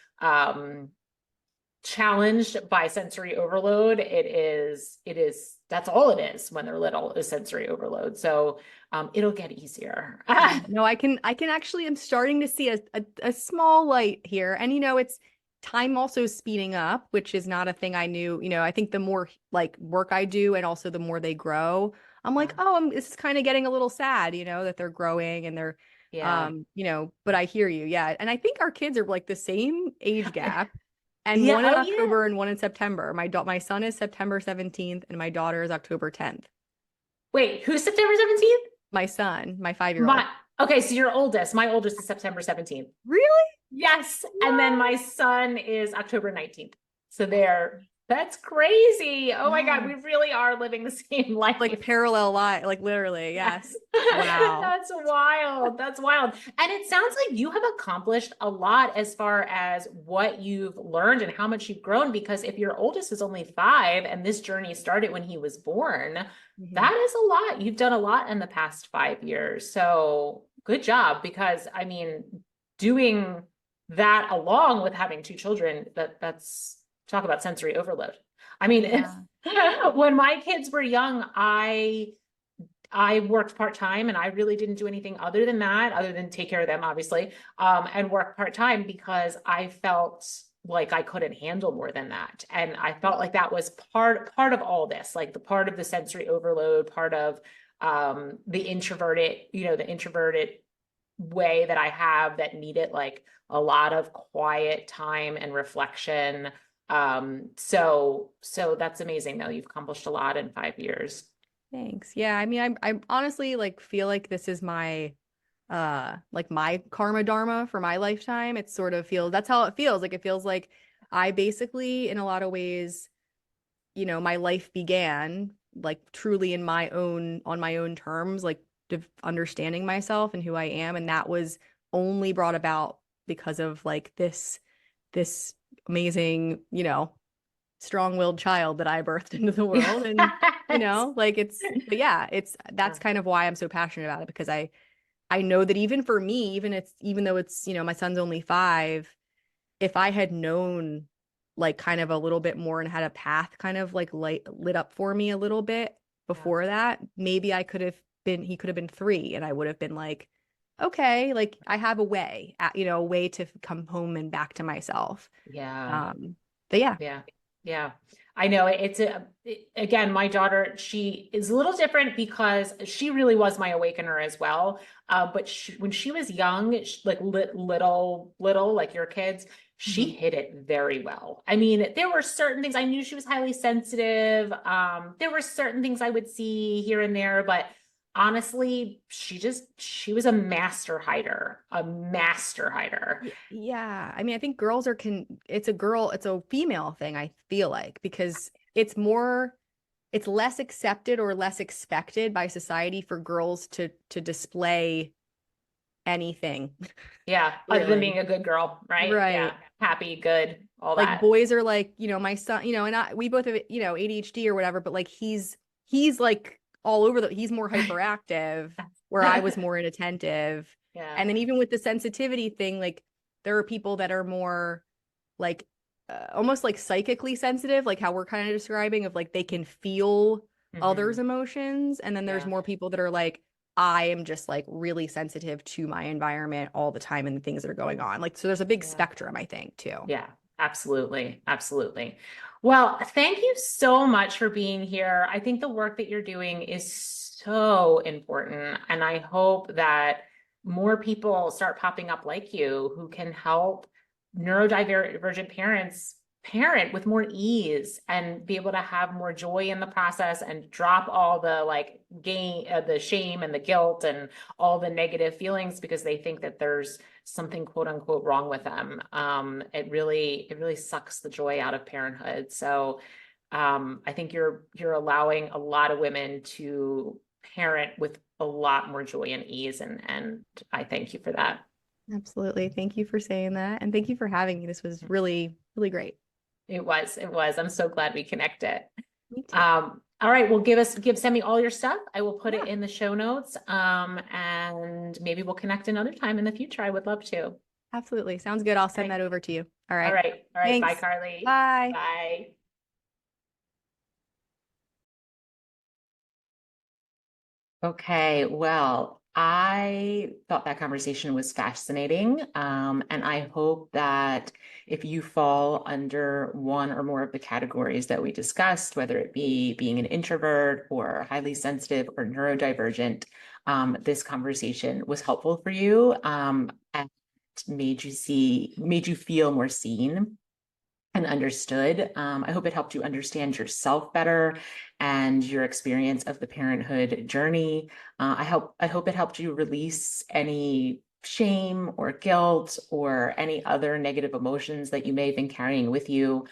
[SPEAKER 1] challenged by sensory overload, it is that's all it is when they're little, is sensory overload. So it'll get easier.
[SPEAKER 2] Yeah. No, I can actually, I'm starting to see a small light here. And it's time also speeding up, which is not a thing I knew. I think the more like work I do and also the more they grow, I'm like,
[SPEAKER 1] Yeah.
[SPEAKER 2] oh, this is kind of getting a little sad, that they're growing and they're
[SPEAKER 1] Yeah.
[SPEAKER 2] but I hear you. Yeah. And I think our kids are like the same age gap. And
[SPEAKER 1] Yeah.
[SPEAKER 2] one in
[SPEAKER 1] Oh, yeah.
[SPEAKER 2] October and one in September. My son is September 17th and my daughter is October 10th.
[SPEAKER 1] Wait, who's September 17th?
[SPEAKER 2] My son, my 5-year-old.
[SPEAKER 1] My Okay, so your oldest. My oldest is September 17th.
[SPEAKER 2] Really?
[SPEAKER 1] Yes. And then
[SPEAKER 2] What?
[SPEAKER 1] my son is October 19th. So that's crazy. Oh my God, we
[SPEAKER 2] Yes.
[SPEAKER 1] really are living the same life.
[SPEAKER 2] Like parallel lie, like literally,
[SPEAKER 1] Yes.
[SPEAKER 2] yes. Wow.
[SPEAKER 1] That's wild. That's wild. And it sounds like you have accomplished a lot as far as what you've learned and how much you've grown. Because if your oldest is only 5 and this journey started when he was born,
[SPEAKER 2] Mhm.
[SPEAKER 1] that is a lot. You've done a lot in the past 5 years. So good job. Because I mean, doing that along with having 2 children, that's talk about sensory overload. I mean,
[SPEAKER 2] Yeah.
[SPEAKER 1] when my kids were young, I worked part-time and I really didn't do anything other than that, other than take care of them, obviously, and work part-time because I felt like I couldn't handle more than that. And I felt like that was part of all this, like the part of the sensory overload, part of the introverted way that I have that needed like a lot of quiet time and reflection. So that's amazing though. You've accomplished a lot in 5 years.
[SPEAKER 2] Thanks. Yeah, I mean, I honestly like feel like this is my like my karma dharma for my lifetime. It sort of feels that's how it feels. Like it feels like I basically in a lot of ways, my life began like truly in my own on my own terms, like understanding myself and who I am, and that was only brought about because of like this amazing, strong-willed child that I birthed into the world. And,
[SPEAKER 1] Yes.
[SPEAKER 2] like but yeah, that's kind of why I'm so passionate about it because I know that even for me, even though it's, my son's only 5, if I had known like kind of a little bit more and had a path kind of like lit up for me a little bit
[SPEAKER 1] Yeah.
[SPEAKER 2] before that, maybe he could have been 3 and I would have been like, okay, like I have a way to come home and back to myself.
[SPEAKER 1] Yeah.
[SPEAKER 2] But yeah.
[SPEAKER 1] Yeah. Yeah. I know again, my daughter, she is a little different because she really was my awakener as well. But when she was young, like little, like your kids, she
[SPEAKER 2] Mhm.
[SPEAKER 1] hid it very well. I mean, there were certain things I knew she was highly sensitive. There were certain things I would see here and there, but honestly, she was a master hider, a master hider.
[SPEAKER 2] Yeah. I mean, I think it's a female thing, I feel like, because it's less accepted or less expected by society for girls to display anything.
[SPEAKER 1] Yeah. Other than
[SPEAKER 2] Really.
[SPEAKER 1] being a good girl, right? Yeah.
[SPEAKER 2] Right.
[SPEAKER 1] Happy, good, all
[SPEAKER 2] Like
[SPEAKER 1] that.
[SPEAKER 2] boys are like, my son, and we both have, ADHD or whatever, but like he's like all over he's more hyperactive where I was more inattentive.
[SPEAKER 1] Yeah.
[SPEAKER 2] And then even with the sensitivity thing, like there are people that are more like almost like psychically sensitive, like how we're kind of describing of like they can feel others'
[SPEAKER 1] Hmm.
[SPEAKER 2] emotions. And then there's
[SPEAKER 1] Yeah.
[SPEAKER 2] more people that are like, I am just like really sensitive to my environment all the time and the things that are going on. Like, so there's a big
[SPEAKER 1] Yeah.
[SPEAKER 2] spectrum, I think, too.
[SPEAKER 1] Yeah, absolutely. Absolutely. Well, thank you so much for being here. I think the work that you're doing is so important. And I hope that more people start popping up like you who can help neurodivergent parents parent with more ease and be able to have more joy in the process and drop all the like the shame and the guilt and all the negative feelings because they think that there's something quote unquote wrong with them. It really sucks the joy out of parenthood. So I think you're allowing a lot of women to parent with a lot more joy and ease, and I thank you for that.
[SPEAKER 2] Absolutely. Thank you for saying that. And thank you for having me. This was really, really great.
[SPEAKER 1] It was. I'm so glad we connected.
[SPEAKER 2] Me too.
[SPEAKER 1] All right, well, send me all your stuff. I will put it
[SPEAKER 2] Yeah,
[SPEAKER 1] in the show notes. And maybe we'll connect another time in the future. I would love to. All
[SPEAKER 2] absolutely. Sounds good. I'll send
[SPEAKER 1] right.
[SPEAKER 2] that over to you. All
[SPEAKER 1] All
[SPEAKER 2] right.
[SPEAKER 1] right. All right. Bye,
[SPEAKER 2] Thanks.
[SPEAKER 1] Carly.
[SPEAKER 2] Bye.
[SPEAKER 1] Bye. Okay, well, I thought that conversation was fascinating. And I hope that if you fall under one or more of the categories that we discussed, whether it be being an introvert or highly sensitive or neurodivergent, this conversation was helpful for you, and made you feel more seen and understood. I hope it helped you understand yourself better and your experience of the parenthood journey. I hope it helped you release any shame or guilt or any other negative emotions that you may have been carrying with you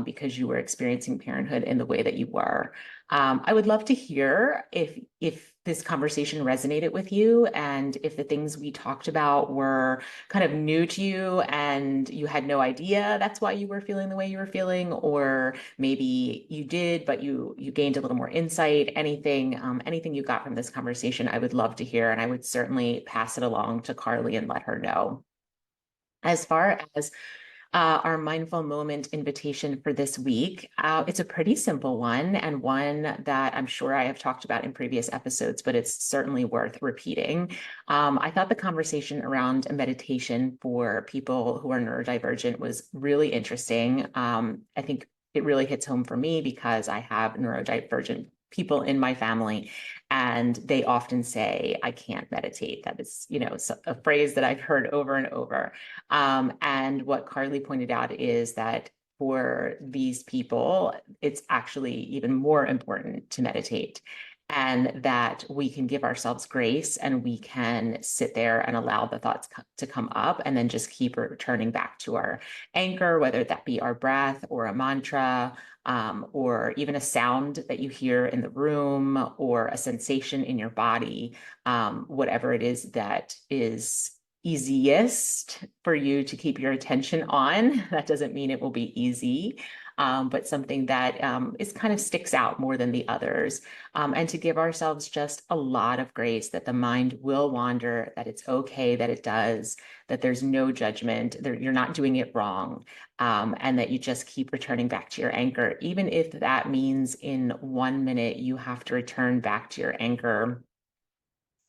[SPEAKER 1] because you were experiencing parenthood in the way that you were. I would love to hear if this conversation resonated with you and if the things we talked about were kind of new to you and you had no idea that's why you were feeling the way you were feeling, or maybe you did, but you gained a little more insight. Anything you got from this conversation, I would love to hear, and I would certainly pass it along to Carly and let her know. As far as our mindful moment invitation for this week. It's a pretty simple one and one that I'm sure I have talked about in previous episodes, but it's certainly worth repeating. I thought the conversation around meditation for people who are neurodivergent was really interesting. I think it really hits home for me because I have neurodivergent people in my family and they often say I can't meditate. That is a phrase that I've heard over and over. And what Carly pointed out is that for these people, it's actually even more important to meditate, and that we can give ourselves grace and we can sit there and allow the thoughts to come up and then just keep returning back to our anchor, whether that be our breath or a mantra. Or even a sound that you hear in the room or a sensation in your body, whatever it is that is easiest for you to keep your attention on. That doesn't mean it will be easy, but something that is kind of sticks out more than the others. And to give ourselves just a lot of grace that the mind will wander, that it's okay that it does, that there's no judgment, you're not doing it wrong, and that you just keep returning back to your anchor, even if that means in 1 minute you have to return back to your anchor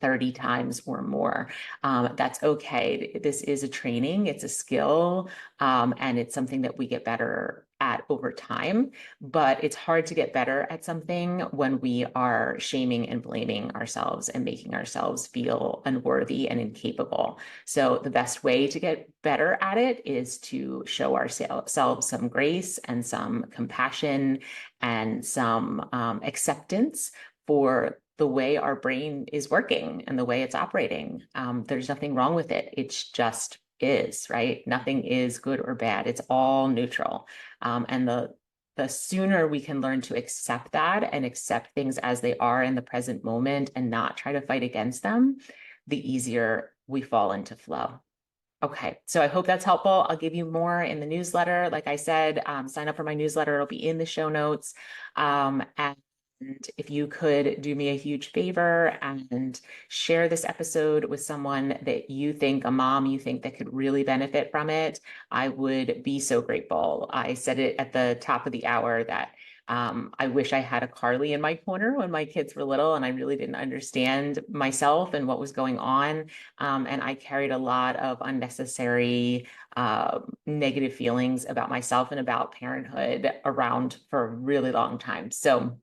[SPEAKER 1] 30 times or more. That's okay. This is a training, it's a skill, and it's something that we get better at over time. But it's hard to get better at something when we are shaming and blaming ourselves and making ourselves feel unworthy and incapable. So the best way to get better at it is to show ourselves some grace and some compassion and some acceptance for the way our brain is working and the way it's operating. There's nothing wrong with it. It's just is, right? Nothing is good or bad. It's all neutral. And the sooner we can learn to accept that and accept things as they are in the present moment and not try to fight against them, the easier we fall into flow. Okay, so I hope that's helpful. I'll give you more in the newsletter. Like I said, sign up for my newsletter. It'll be in the show notes. And if you could do me a huge favor and share this episode with someone that you think, a mom you think that could really benefit from it, I would be so grateful. I said it at the top of the hour that I wish I had a Carly in my corner when my kids were little and I really didn't understand myself and what was going on. And I carried a lot of unnecessary negative feelings about myself and about parenthood around for a really long time. So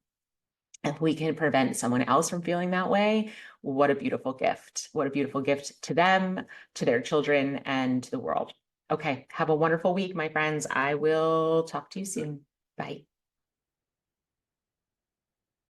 [SPEAKER 1] if we can prevent someone else from feeling that way, what a beautiful gift. What a beautiful gift to them, to their children, and to the world. Okay, have a wonderful week, my friends. I will talk to you soon. Bye.